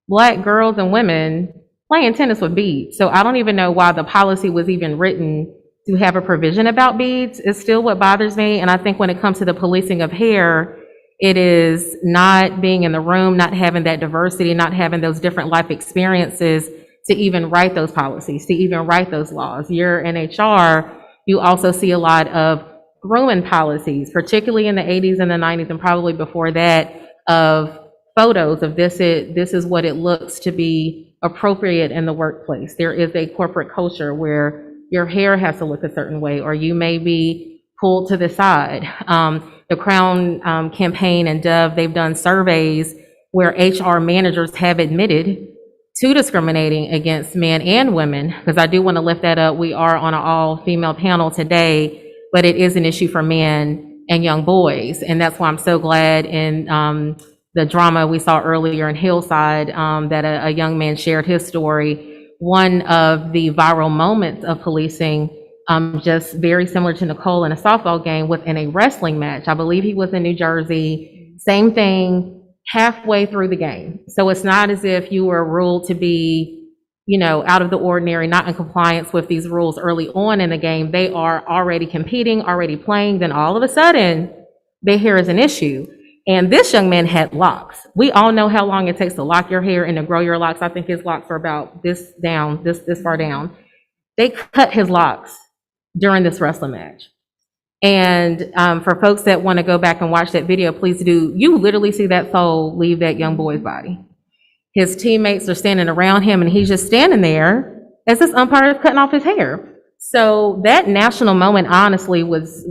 Black girls and women playing tennis with beads. So I don't even know why the policy was even written to have a provision about beads. It's still what bothers me. And I think when it comes to the policing of hair, it is not being in the room, not having that diversity, not having those different life experiences to even write those policies, to even write those laws. You're in HR, you also see a lot of grooming policies, particularly in the 80s and the 90s and probably before that, of photos of this is what it looks to be appropriate in the workplace. There is a corporate culture where your hair has to look a certain way, or you may be pulled to the side. The Crown campaign and Dove, they've done surveys where HR managers have admitted to discriminating against men and women, because I do want to lift that up. We are on an all-female panel today, but it is an issue for men and young boys. And that's why I'm so glad in the drama we saw earlier in Hillside that a young man shared his story. One of the viral moments of policing, just very similar to Nicole in a softball game, was in a wrestling match. I believe he was in New Jersey. Same thing, halfway through the game. So it's not as if you were ruled to be, out of the ordinary, not in compliance with these rules early on in the game. They are already competing, already playing. Then all of a sudden, their hair is an issue. And this young man had locks. We all know how long it takes to lock your hair and to grow your locks. I think his locks are about this down, this far down. They cut his locks during this wrestling match. And for folks that want to go back and watch that video, please do. You literally see that soul leave that young boy's body. His teammates are standing around him, and he's just standing there as this umpire is cutting off his hair. So that national moment, honestly, was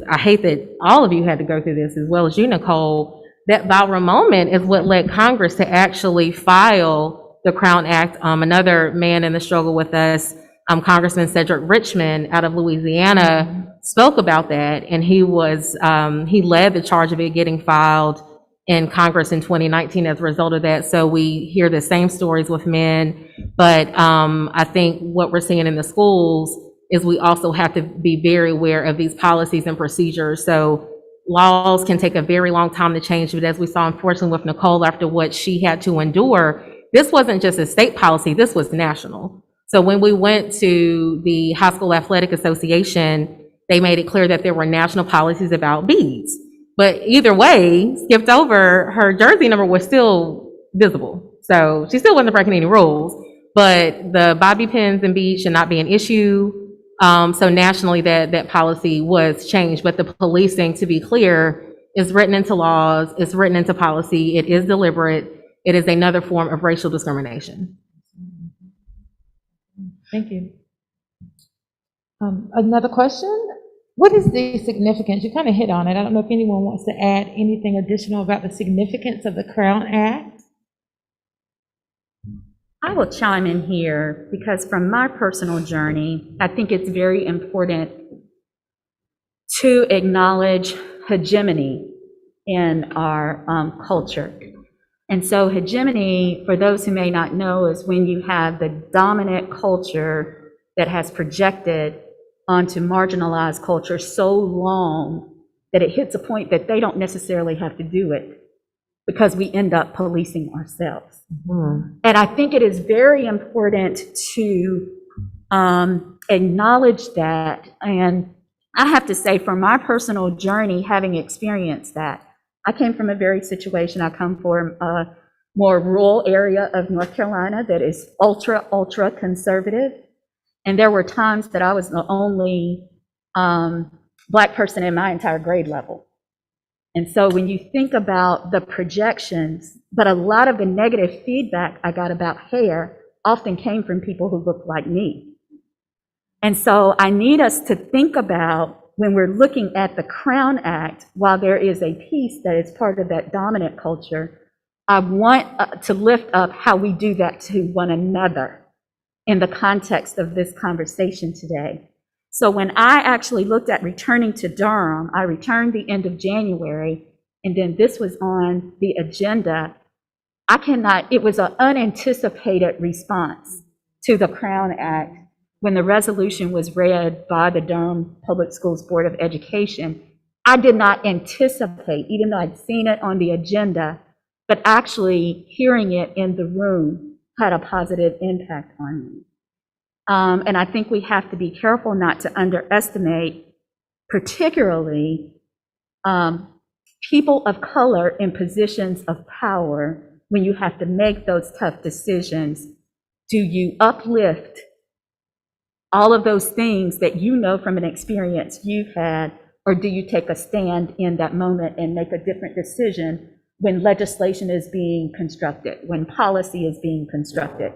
I hate that all of you had to go through this, as well as you, Nicole. That viral moment is what led Congress to actually file the Crown Act. Another man in the struggle with us, Congressman Cedric Richmond out of Louisiana, spoke about that, and he led the charge of it getting filed in Congress in 2019 as a result of that. So we hear the same stories with men, but I think what we're seeing in the schools is we also have to be very aware of these policies and procedures. So laws can take a very long time to change, but as we saw unfortunately with Nicole after what she had to endure, this wasn't just a state policy, this was national. So when we went to the High School Athletic Association, they made it clear that there were national policies about beads. But either way, skipped over, her jersey number was still visible. So she still wasn't breaking any rules, but the bobby pins and beads should not be an issue. So nationally, that policy was changed, but the policing, to be clear, is written into laws, it's written into policy, it is deliberate, it is another form of racial discrimination. Thank you. Another question? What is the significance? You kind of hit on it. I don't know if anyone wants to add anything additional about the significance of the Crown Act. I will chime in here because from my personal journey, I think it's very important to acknowledge hegemony in our culture. And so hegemony, for those who may not know, is when you have the dominant culture that has projected onto marginalized culture so long that it hits a point that they don't necessarily have to do it because we end up policing ourselves. And I think it is very important to acknowledge that. And I have to say, from my personal journey, having experienced that, I came from a very situation. I come from a more rural area of North Carolina that is ultra conservative. And there were times that I was the only Black person in my entire grade level. And so when you think about the projections, but a lot of the negative feedback I got about hair often came from people who looked like me. And so I need us to think about, when we're looking at the Crown Act, while there is a piece that is part of that dominant culture, I want to lift up how we do that to one another in the context of this conversation today. So when I actually looked at returning to Durham, I returned the end of January, and then this was on the agenda. It was an unanticipated response to the Crown Act when the resolution was read by the Durham Public Schools Board of Education. I did not anticipate, even though I'd seen it on the agenda, but actually hearing it in the room had a positive impact on me. And I think we have to be careful not to underestimate, particularly people of color in positions of power when you have to make those tough decisions. Do you uplift all of those things that you know from an experience you've had, or do you take a stand in that moment and make a different decision when legislation is being constructed, when policy is being constructed,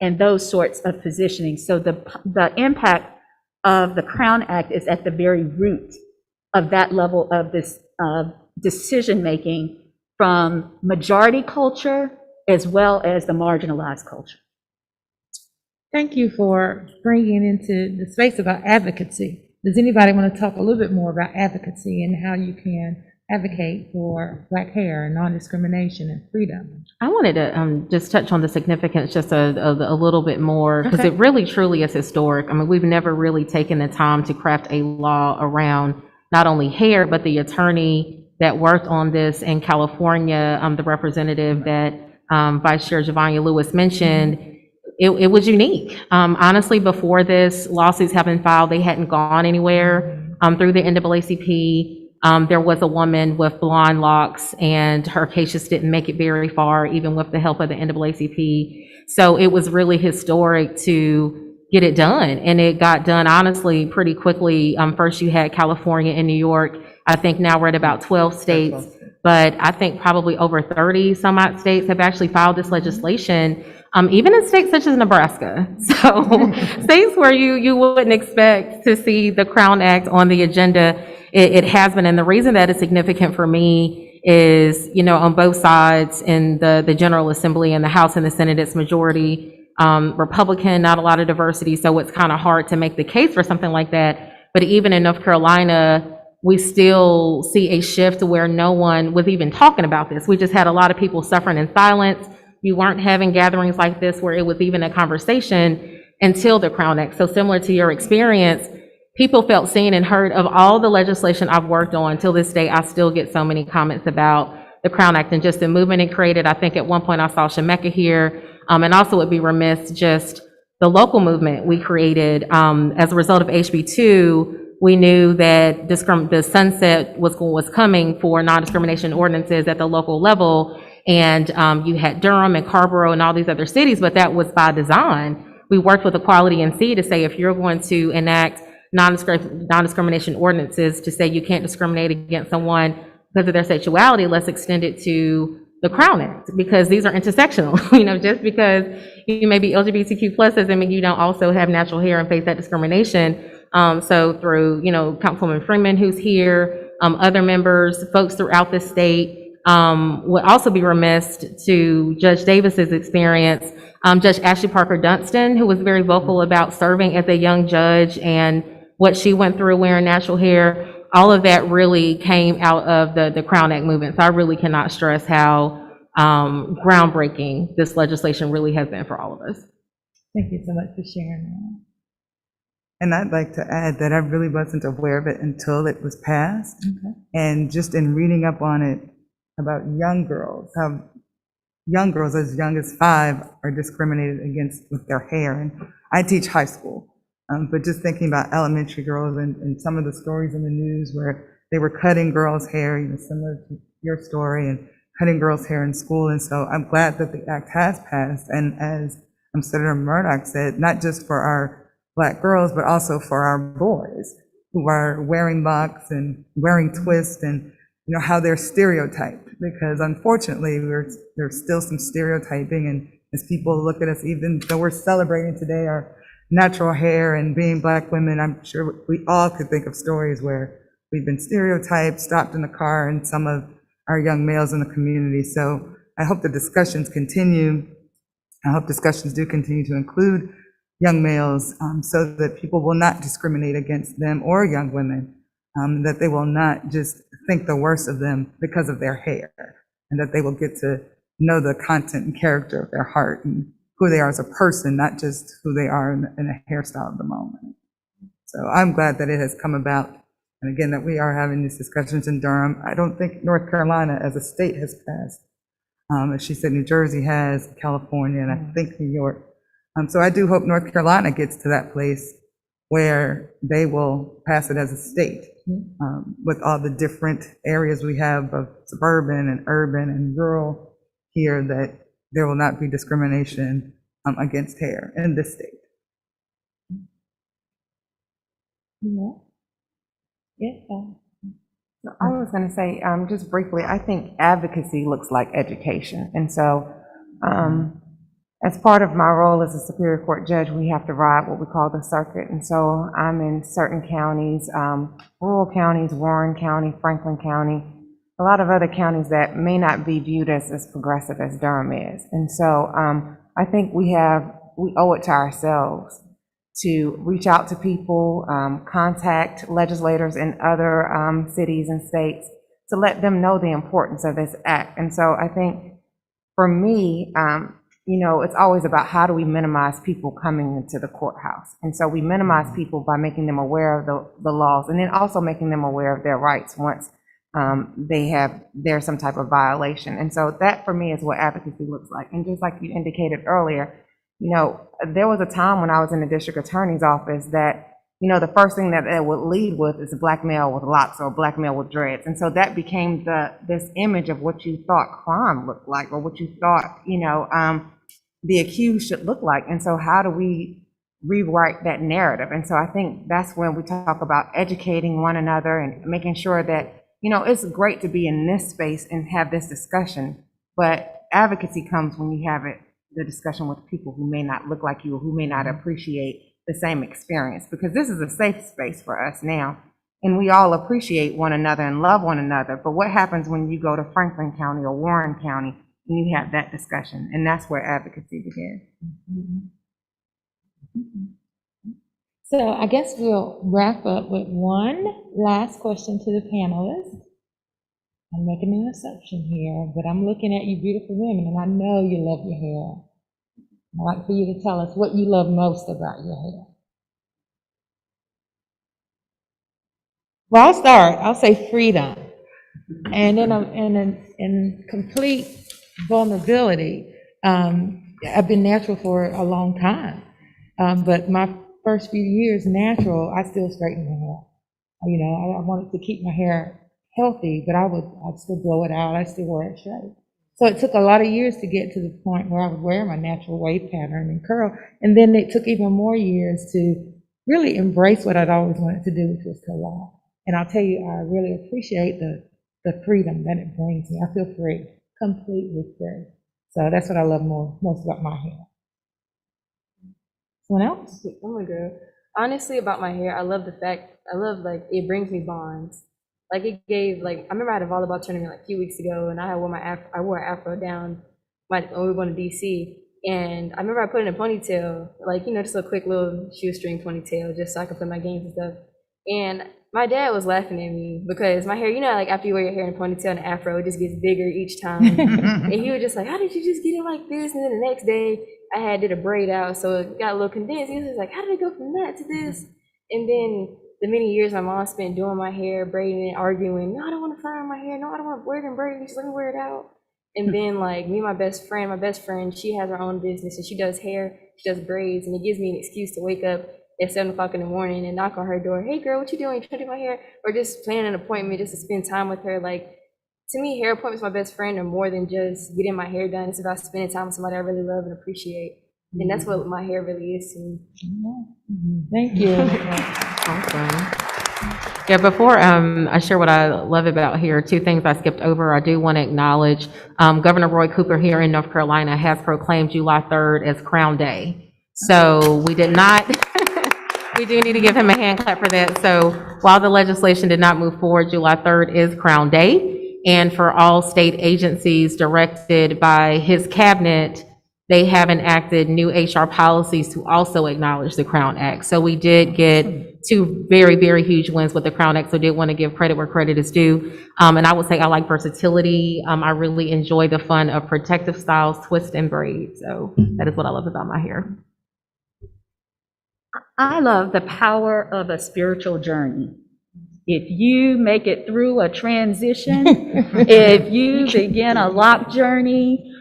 and those sorts of positioning? So the impact of the Crown Act is at the very root of that level of this decision-making from majority culture as well as the marginalized culture. Thank you for bringing into the space about advocacy. Does anybody want to talk a little bit more about advocacy and how you can advocate for Black hair and non-discrimination and freedom? I wanted to just touch on the significance just a little bit more, because it really truly is historic. I mean, we've never really taken the time to craft a law around not only hair, but the attorney that worked on this in California, the representative that Vice Chair Javanya Lewis mentioned. It was unique. Honestly, before this, lawsuits have been filed, they hadn't gone anywhere. Through the NAACP, there was a woman with blonde locks, and her case just didn't make it very far, even with the help of the NAACP. So it was really historic to get it done, and it got done, honestly, pretty quickly. First, you had California and New York. I think now we're at about 12 states, but I think probably over 30 some odd states have actually filed this legislation. Even in states such as Nebraska. So states where you wouldn't expect to see the Crown Act on the agenda, it has been. And the reason that is significant for me is, on both sides in the General Assembly and the House and the Senate, it's majority Republican, not a lot of diversity. So it's kind of hard to make the case for something like that. But even in North Carolina, we still see a shift where no one was even talking about this. We just had a lot of people suffering in silence. You weren't having gatherings like this where it was even a conversation until the Crown Act. So similar to your experience, people felt seen and heard. Of all the legislation I've worked on till this day, I still get so many comments about the Crown Act and just the movement it created. I think at one point I saw Shemeka here, and also would be remiss, just the local movement we created. As a result of HB2, we knew that the sunset was coming for non-discrimination ordinances at the local level. And you had Durham and Carrboro and all these other cities, but that was by design. We worked with Equality NC to say, if you're going to enact non-discrimination ordinances to say you can't discriminate against someone because of their sexuality, let's extend it to the Crown Act, because these are intersectional. Just because you may be LGBTQ plus doesn't mean you don't also have natural hair and face that discrimination. So through, Councilwoman Freeman, who's here, other members, folks throughout the state, would also be remiss to Judge Davis's experience. Judge Ashley Parker Dunstan, who was very vocal about serving as a young judge and what she went through wearing natural hair, all of that really came out of the Crown Act movement. So I really cannot stress how groundbreaking this legislation really has been for all of us. Thank you so much for sharing that. And I'd like to add that I really wasn't aware of it until it was passed. Okay. And just in reading up on it about young girls, how young girls as young as 5 are discriminated against with their hair. And I teach high school, but just thinking about elementary girls and some of the stories in the news where they were cutting girls' hair, similar to your story, and cutting girls' hair in school. And so I'm glad that the act has passed. And as Senator Murdoch said, not just for our Black girls, but also for our boys who are wearing locks and wearing twists, and how they're stereotyped, because unfortunately there's still some stereotyping. And as people look at us, even though we're celebrating today our natural hair and being Black women, I'm sure we all could think of stories where we've been stereotyped, stopped in the car, and some of our young males in the community. So I hope the discussions continue. I hope discussions do continue to include young males, so that people will not discriminate against them or young women, that they will not just think the worst of them because of their hair, and that they will get to know the content and character of their heart and who they are as a person, not just who they are in a hairstyle of the moment. So I'm glad that it has come about, and again, that we are having these discussions in Durham. I don't think North Carolina as a state has passed. As she said, New Jersey has, California, and I think New York. So I do hope North Carolina gets to that place where they will pass it as a state, with all the different areas we have of suburban and urban and rural here, that there will not be discrimination against hair in this state. Yeah. So I was going to say, just briefly, I think advocacy looks like education. And so as part of my role as a Superior Court judge, we have to ride what we call the circuit. And so I'm in certain counties, rural counties, Warren County, Franklin County, a lot of other counties that may not be viewed as progressive as Durham is. And so I think we owe it to ourselves to reach out to people, contact legislators in other cities and states to let them know the importance of this act. And so I think for me, it's always about how do we minimize people coming into the courthouse. And so we minimize people by making them aware of the laws, and then also making them aware of their rights once there's some type of violation. And so that for me is what advocacy looks like. And just like you indicated earlier, there was a time when I was in the district attorney's office that, the first thing that it would lead with is a Black male with locks or a Black male with dreads. And so that became this image of what you thought crime looked like, or what you thought, the accused should look like. And so how do we rewrite that narrative? And so I think that's when we talk about educating one another and making sure that, it's great to be in this space and have this discussion, but advocacy comes when you have the discussion with people who may not look like you, or who may not appreciate the same experience, because this is a safe space for us now, and we all appreciate one another and love one another. But what happens when you go to Franklin County or Warren County and you have that discussion? And that's where advocacy begins. So I guess we'll wrap up with one last question to the panelists. I'm making an assumption here, but I'm looking at you beautiful women, and I know you love your hair. I'd like for you to tell us what you love most about your hair. Well, I'll start. I'll say freedom. And in complete vulnerability. I've been natural for a long time. But my first few years natural, I still straighten my hair. You know, I wanted to keep my hair healthy, but I'd still blow it out. I still wear it straight. So it took a lot of years to get to the point where I would wear my natural wave pattern and curl. And then it took even more years to really embrace what I'd always wanted to do, which was to law. And I'll tell you, I really appreciate the freedom that it brings me. I feel free, completely free. So that's what I love most about my hair. Someone else? Oh my God. Honestly, about my hair, I love like it brings me bonds. Like it gave, like, I remember I had a volleyball tournament like a few weeks ago, and I wore an afro down when we were going to DC. And I remember I put in a ponytail, like, you know, just a quick little shoestring ponytail, just so I could play my games and stuff. And my dad was laughing at me because my hair, you know, like after you wear your hair in a ponytail and an afro, it just gets bigger each time. And he was just like, how did you just get it like this? And then the next day I did a braid out, so it got a little condensed. He was just like, how did it go from that to this? And then the many years my mom spent doing my hair, braiding it, arguing, no, I don't want to fire my hair. No, I don't want to wear it in braid. Just let me wear it out. And then like me and my best friend, she has her own business and she does hair, she does braids, and it gives me an excuse to wake up at 7 o'clock in the morning and knock on her door. Hey girl, what you doing? You trying to do my hair? Or just plan an appointment just to spend time with her. Like, to me, hair appointments with my best friend are more than just getting my hair done. It's about spending time with somebody I really love and appreciate. And that's what my hair really is to me. Thank you. Awesome. Yeah, before I share what I love about here, two things I skipped over. I do want to acknowledge Governor Roy Cooper here in North Carolina has proclaimed July 3rd as Crown Day. So we did not, we do need to give him a hand clap for that. So while the legislation did not move forward, July 3rd is Crown Day. And for all state agencies directed by his cabinet, they have enacted new HR policies to also acknowledge the Crown Act. So we did get two very, very huge wins with the Crown Act. So I did want to give credit where credit is due. And I would say I like versatility. I really enjoy the fun of protective styles, twist and braid. So that is what I love about my hair. I love the power of a spiritual journey. If you make it through a transition, if you begin a lock journey,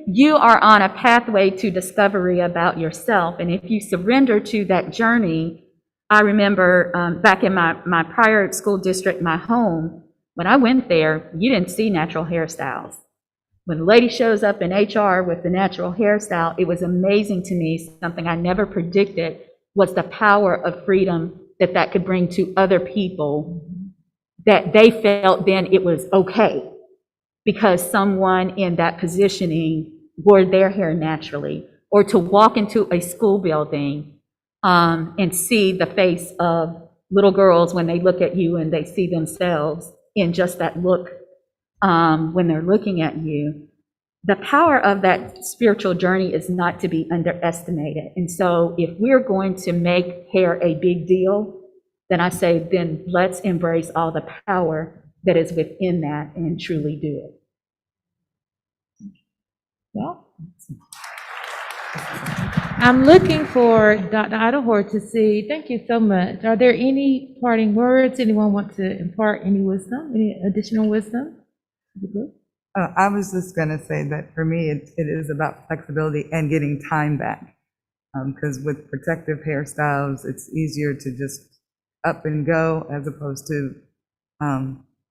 you are on a pathway to discovery about yourself. And if you surrender to that journey, I remember back in my prior school district, my home, when I went there, you didn't see natural hairstyles. When the lady shows up in HR with the natural hairstyle, it was amazing to me. Something I never predicted was the power of freedom that could bring to other people, that they felt then it was okay because someone in that positioning wore their hair naturally, or to walk into a school building and see the face of little girls when they look at you and they see themselves in just that look when they're looking at you. The power of that spiritual journey is not to be underestimated. And so if we're going to make hair a big deal, then I say, then let's embrace all the power that is within that and truly do it. Well, I'm looking for Dr. Idlehor to see. Thank you so much. Are there any parting words? Anyone want to impart any wisdom, any additional wisdom? I was just going to say that for me, it is about flexibility and getting time back. Because with protective hairstyles, it's easier to just up and go as opposed to,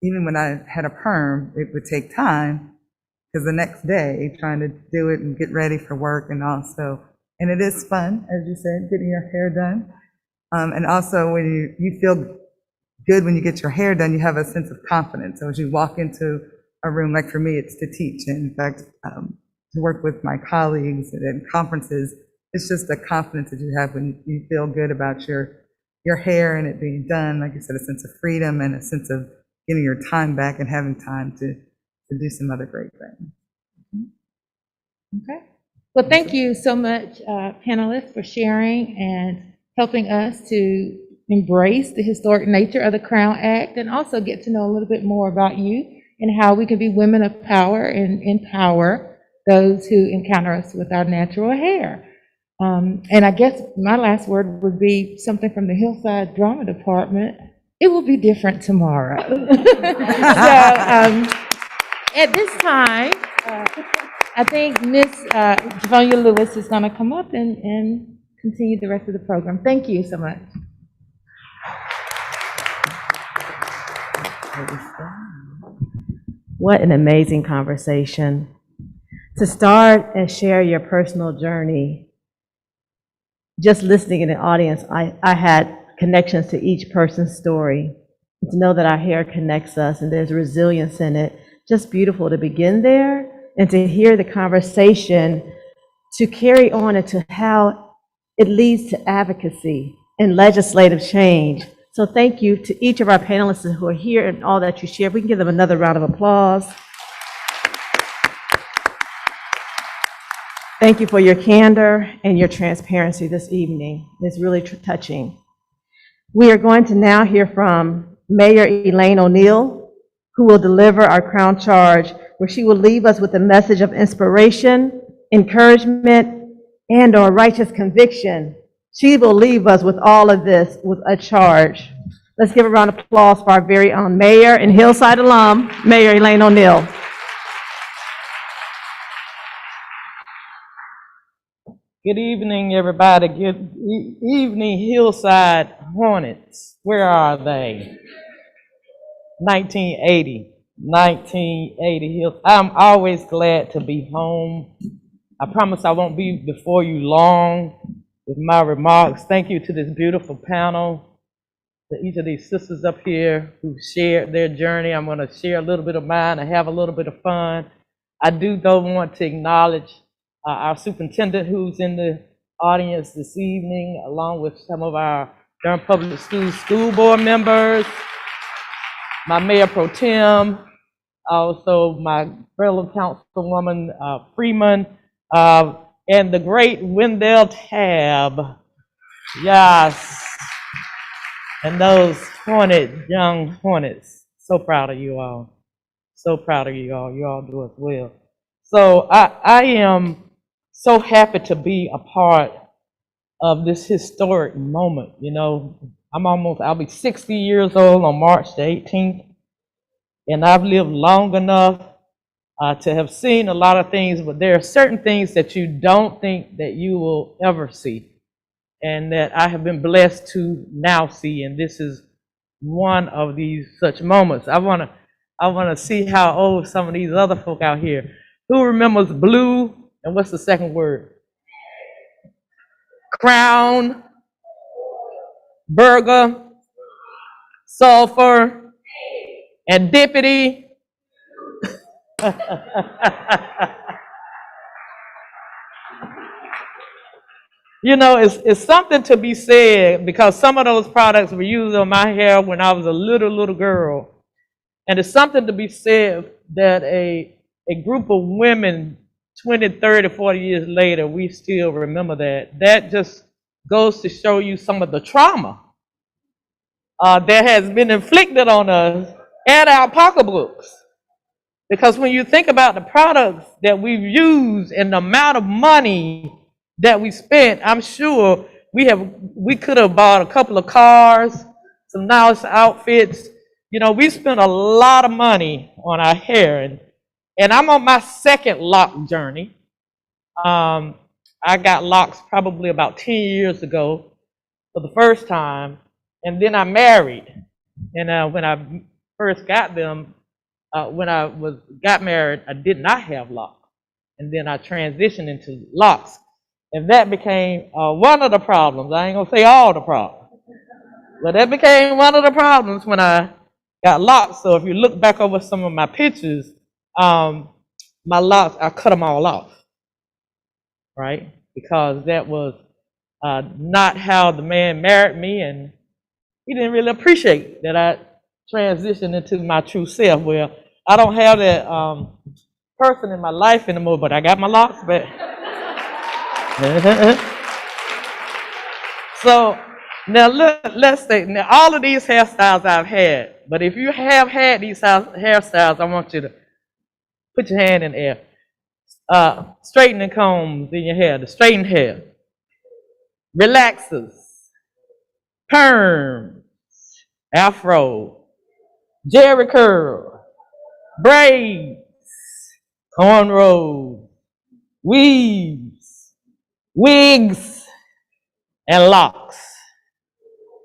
even when I had a perm, it would take time because the next day trying to do it and get ready for work and also, and it is fun, as you said, getting your hair done. And also when you feel good when you get your hair done, you have a sense of confidence. So as you walk into a room, like for me, it's to teach. And in fact, to work with my colleagues and at conferences, it's just the confidence that you have when you feel good about your hair and it being done. Like you said, a sense of freedom and a sense of getting your time back and having time to do some other great things. Okay. Well, thank you so much, panelists, for sharing. And helping us to embrace the historic nature of the Crown Act and also get to know a little bit more about you and how we can be women of power and empower those who encounter us with our natural hair. And I guess my last word would be something from the Hillside Drama Department. It will be different tomorrow. At this time, I think Miss Javonia Lewis is going to come up and continue the rest of the program. Thank you so much. What an amazing conversation. To start and share your personal journey, just listening in the audience, I had connections to each person's story. To know that our hair connects us and there's resilience in it, just beautiful to begin there and to hear the conversation to carry on into how it leads to advocacy and legislative change. So thank you to each of our panelists who are here and all that you share. We can give them another round of applause. Thank you for your candor and your transparency this evening. It's really touching. We are going to now hear from Mayor Elaine O'Neill, who will deliver our Crown Charge, where she will leave us with a message of inspiration, encouragement, and/or righteous conviction. She will leave us with all of this with a charge. Let's give a round of applause for our very own mayor and Hillside alum, Mayor Elaine O'Neill. Good evening, everybody. Good evening, Hillside Hornets. Where are they? 1980 Hills. I'm always glad to be home. I promise I won't be before you long with my remarks. Thank you to this beautiful panel, to each of these sisters up here who shared their journey. I'm going to share a little bit of mine and have a little bit of fun. I do, though, want to acknowledge our superintendent who's in the audience this evening, along with some of our Durham Public Schools school board members, my Mayor Pro Tem, also my fellow Councilwoman Freeman, and the great Wendell Tabb. Yes. And those young Hornets. So proud of you all. So proud of you all. You all do as well. So I am so happy to be a part of this historic moment. You know, I'll be 60 years old on March the 18th, and I've lived long enough to have seen a lot of things, but there are certain things that you don't think that you will ever see, and that I have been blessed to now see, and this is one of these such moments. I want to see how old some of these other folk out here. Who remembers blue, and what's the second word? Crown, burger, sulfur, and deputy. You know, it's something to be said, because some of those products were used on my hair when I was a little girl. And it's something to be said that a group of women 20, 30, 40 years later, we still remember that. That just goes to show you some of the trauma that has been inflicted on us and our pocketbooks. Because when you think about the products that we've used and the amount of money that we spent, I'm sure we could have bought a couple of cars, some nice outfits. You know, we spent a lot of money on our hair. And I'm on my second lock journey. I got locks probably about 10 years ago for the first time, and then I married. And when I first got them, when I got married, I did not have locks. And then I transitioned into locks. And that became one of the problems. I ain't gonna say all the problems, but that became one of the problems when I got locks. So if you look back over some of my pictures, my locks, I cut them all off, right? Because that was not how the man married me, and he didn't really appreciate that I transitioned into my true self. Well, I don't have that person in my life anymore, but I got my locks back. So now let's say, now all of these hairstyles I've had, but if you have had these hairstyles, I want you to put your hand in the air. Straightening combs in your hair, the straightened hair, relaxers, perms, afro, jerry curl, braids, cornrows, weaves, wigs, and locks.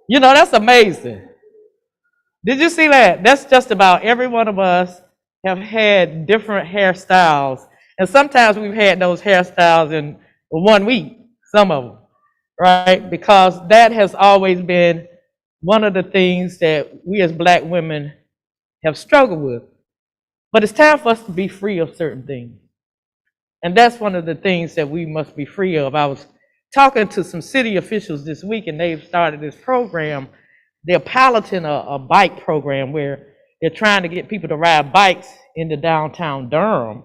You know, that's amazing. Did you see that? That's just about every one of us have had different hairstyles. And sometimes we've had those hairstyles in 1 week, some of them, right? Because that has always been one of the things that we as Black women have struggled with. But it's time for us to be free of certain things. And that's one of the things that we must be free of. I was talking to some city officials this week, and they've started this program. They're piloting a bike program where they're trying to get people to ride bikes into downtown Durham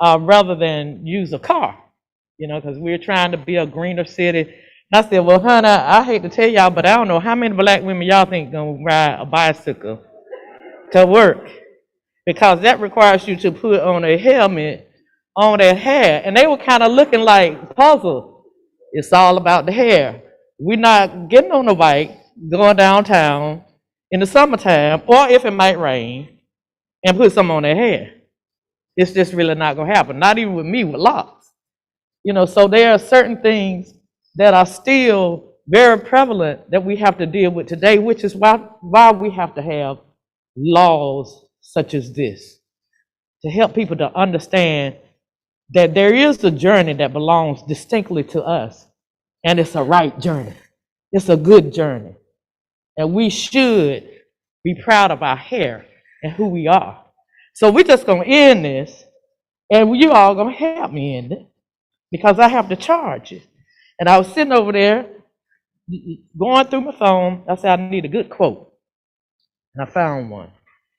rather than use a car, you know, because we're trying to be a greener city. And I said, well, honey, I hate to tell y'all, but I don't know how many Black women y'all think gonna ride a bicycle to work, because that requires you to put on a helmet on their hair. And they were kind of looking like puzzled. It's all about the hair. We're not getting on the bike, going downtown in the summertime, or if it might rain, and put some on their hair. It's just really not going to happen, not even with me with locks. You know, so there are certain things that are still very prevalent that we have to deal with today, which is why we have to have laws such as this, to help people to understand that there is a journey that belongs distinctly to us, and it's a right journey. It's a good journey. And we should be proud of our hair and who we are. So we're just going to end this, and you all going to help me end it, because I have to charge it. And I was sitting over there going through my phone. I said, I need a good quote. And I found one.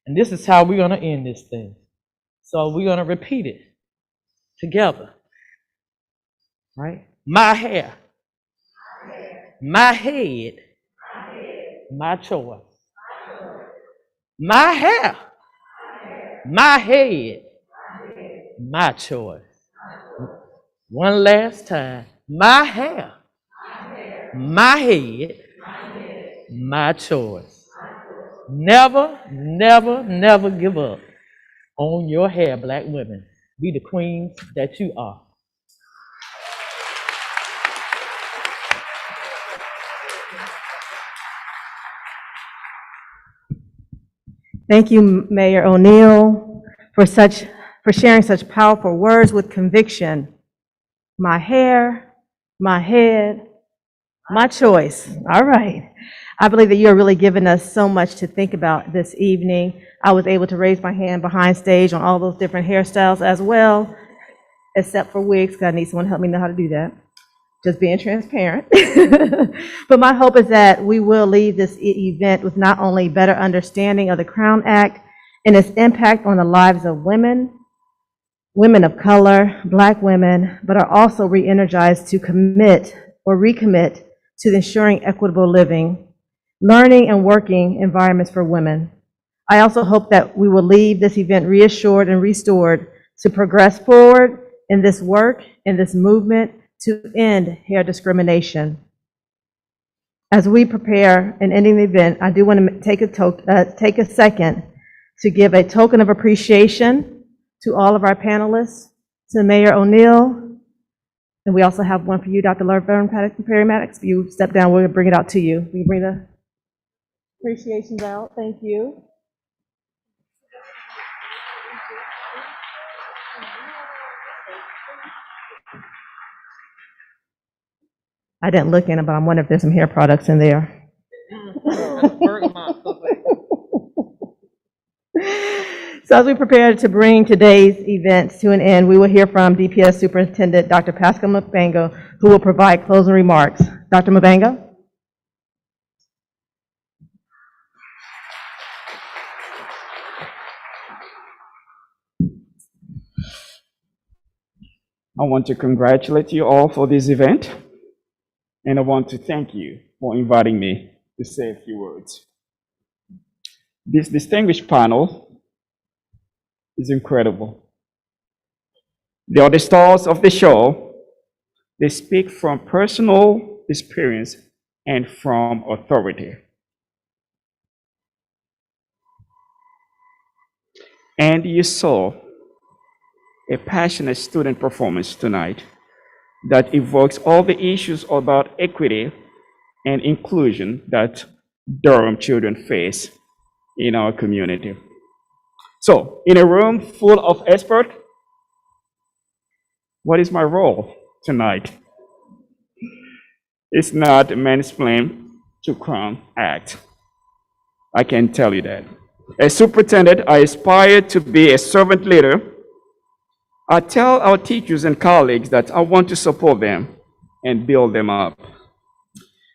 And this is how we're going to end this thing. So we're going to repeat it together. Right? My hair, my head, my choice. My hair, my head, my choice. One last time. My hair, my head, my choice. Never, never, never give up on your hair, Black women. Be the queens that you are. Thank you, Mayor O'Neill, for sharing such powerful words with conviction. My hair, my head, my choice. All right. I believe that you are really giving us so much to think about this evening. I was able to raise my hand behind stage on all those different hairstyles as well, except for wigs, because I need someone to help me know how to do that. Just being transparent. But my hope is that we will leave this event with not only better understanding of the Crown Act and its impact on the lives of women, women of color, Black women, but are also re-energized to commit or recommit to ensuring equitable living, learning, and working environments for women. I also hope that we will leave this event reassured and restored to progress forward in this work, in this movement, to end hair discrimination. As we prepare in ending the event, I do want to take a second to give a token of appreciation to all of our panelists, to Mayor O'Neill, and we also have one for you, Dr. Laverne Perry Maddox. If you step down, we'll bring it out to you. We bring the appreciations out. Thank you. I didn't look in it, but I'm wondering if there's some hair products in there. So as we prepare to bring today's events to an end, we will hear from DPS Superintendent Dr. Pascal Mbango, who will provide closing remarks. Dr. Mbango? I want to congratulate you all for this event. and I want to thank you for inviting me to say a few words. This distinguished panel is incredible. They are the stars of the show. They speak from personal experience and from authority. And you saw a passionate student performance tonight that evokes all the issues about equity and inclusion that Durham children face in our community. So, in a room full of experts, what is my role tonight? It's not mansplain to Crown Act. I can tell you that. As superintendent, I aspire to be a servant leader. I tell our teachers and colleagues that I want to support them and build them up.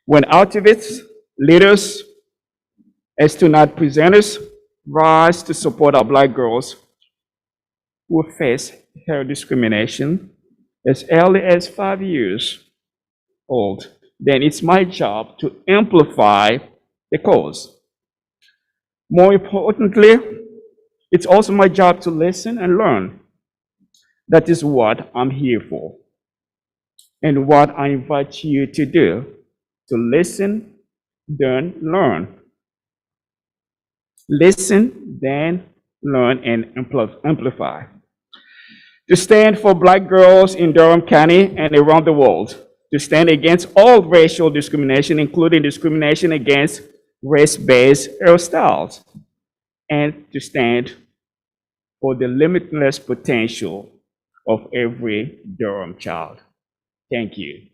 When activists, leaders, as student presenters rise to support our Black girls who face hair discrimination as early as 5 years old, then it's my job to amplify the cause. More importantly, it's also my job to listen and learn. That is what I'm here for, and what I invite you to do, to listen, then learn. Listen, then learn, and amplify. To stand for Black girls in Durham County and around the world. To stand against all racial discrimination, including discrimination against race-based hairstyles. And to stand for the limitless potential of every Durham child. Thank you.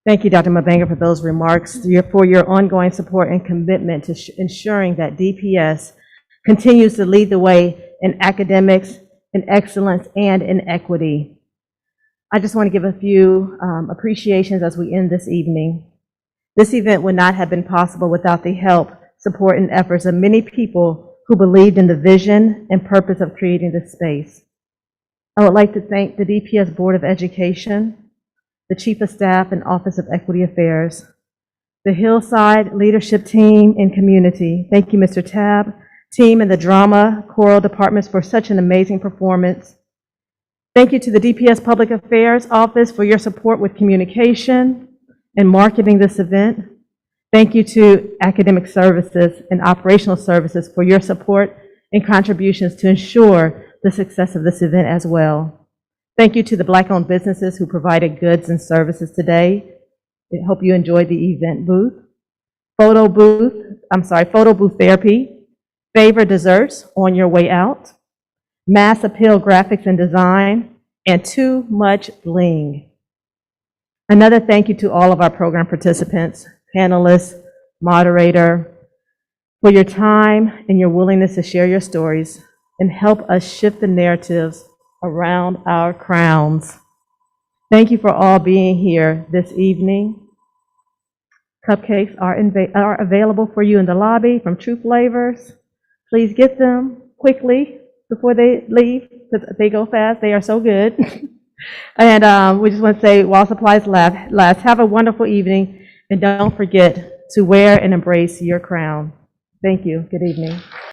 Thank you, Dr. Mabenga, for those remarks, for your ongoing support and commitment to ensuring that DPS continues to lead the way in academics, in excellence, and in equity. I just want to give a few appreciations as we end this evening. This event would not have been possible without the help, support, and efforts of many people who believed in the vision and purpose of creating this space. I would like to thank the DPS Board of Education, the Chief of Staff and Office of Equity Affairs, the Hillside leadership team and community. Thank you, Mr. Tab, team and the drama, choral departments for such an amazing performance. Thank you to the DPS Public Affairs Office for your support with communication and marketing this event. Thank you to Academic Services and Operational Services for your support and contributions to ensure the success of this event as well. Thank you to the Black-owned businesses who provided goods and services today. I hope you enjoyed the event booth. Photo booth therapy, Favor Desserts on your way out, Mass Appeal Graphics and Design, and Too Much Bling. Another thank you to all of our program participants, panelists, moderator, for your time and your willingness to share your stories and help us shift the narratives around our crowns. Thank you for all being here this evening. Cupcakes are available for you in the lobby from True Flavors. Please get them quickly before they leave, because they go fast. They are so good. And we just want to say, while supplies last, have a wonderful evening, and don't forget to wear and embrace your crown. Thank you. Good evening.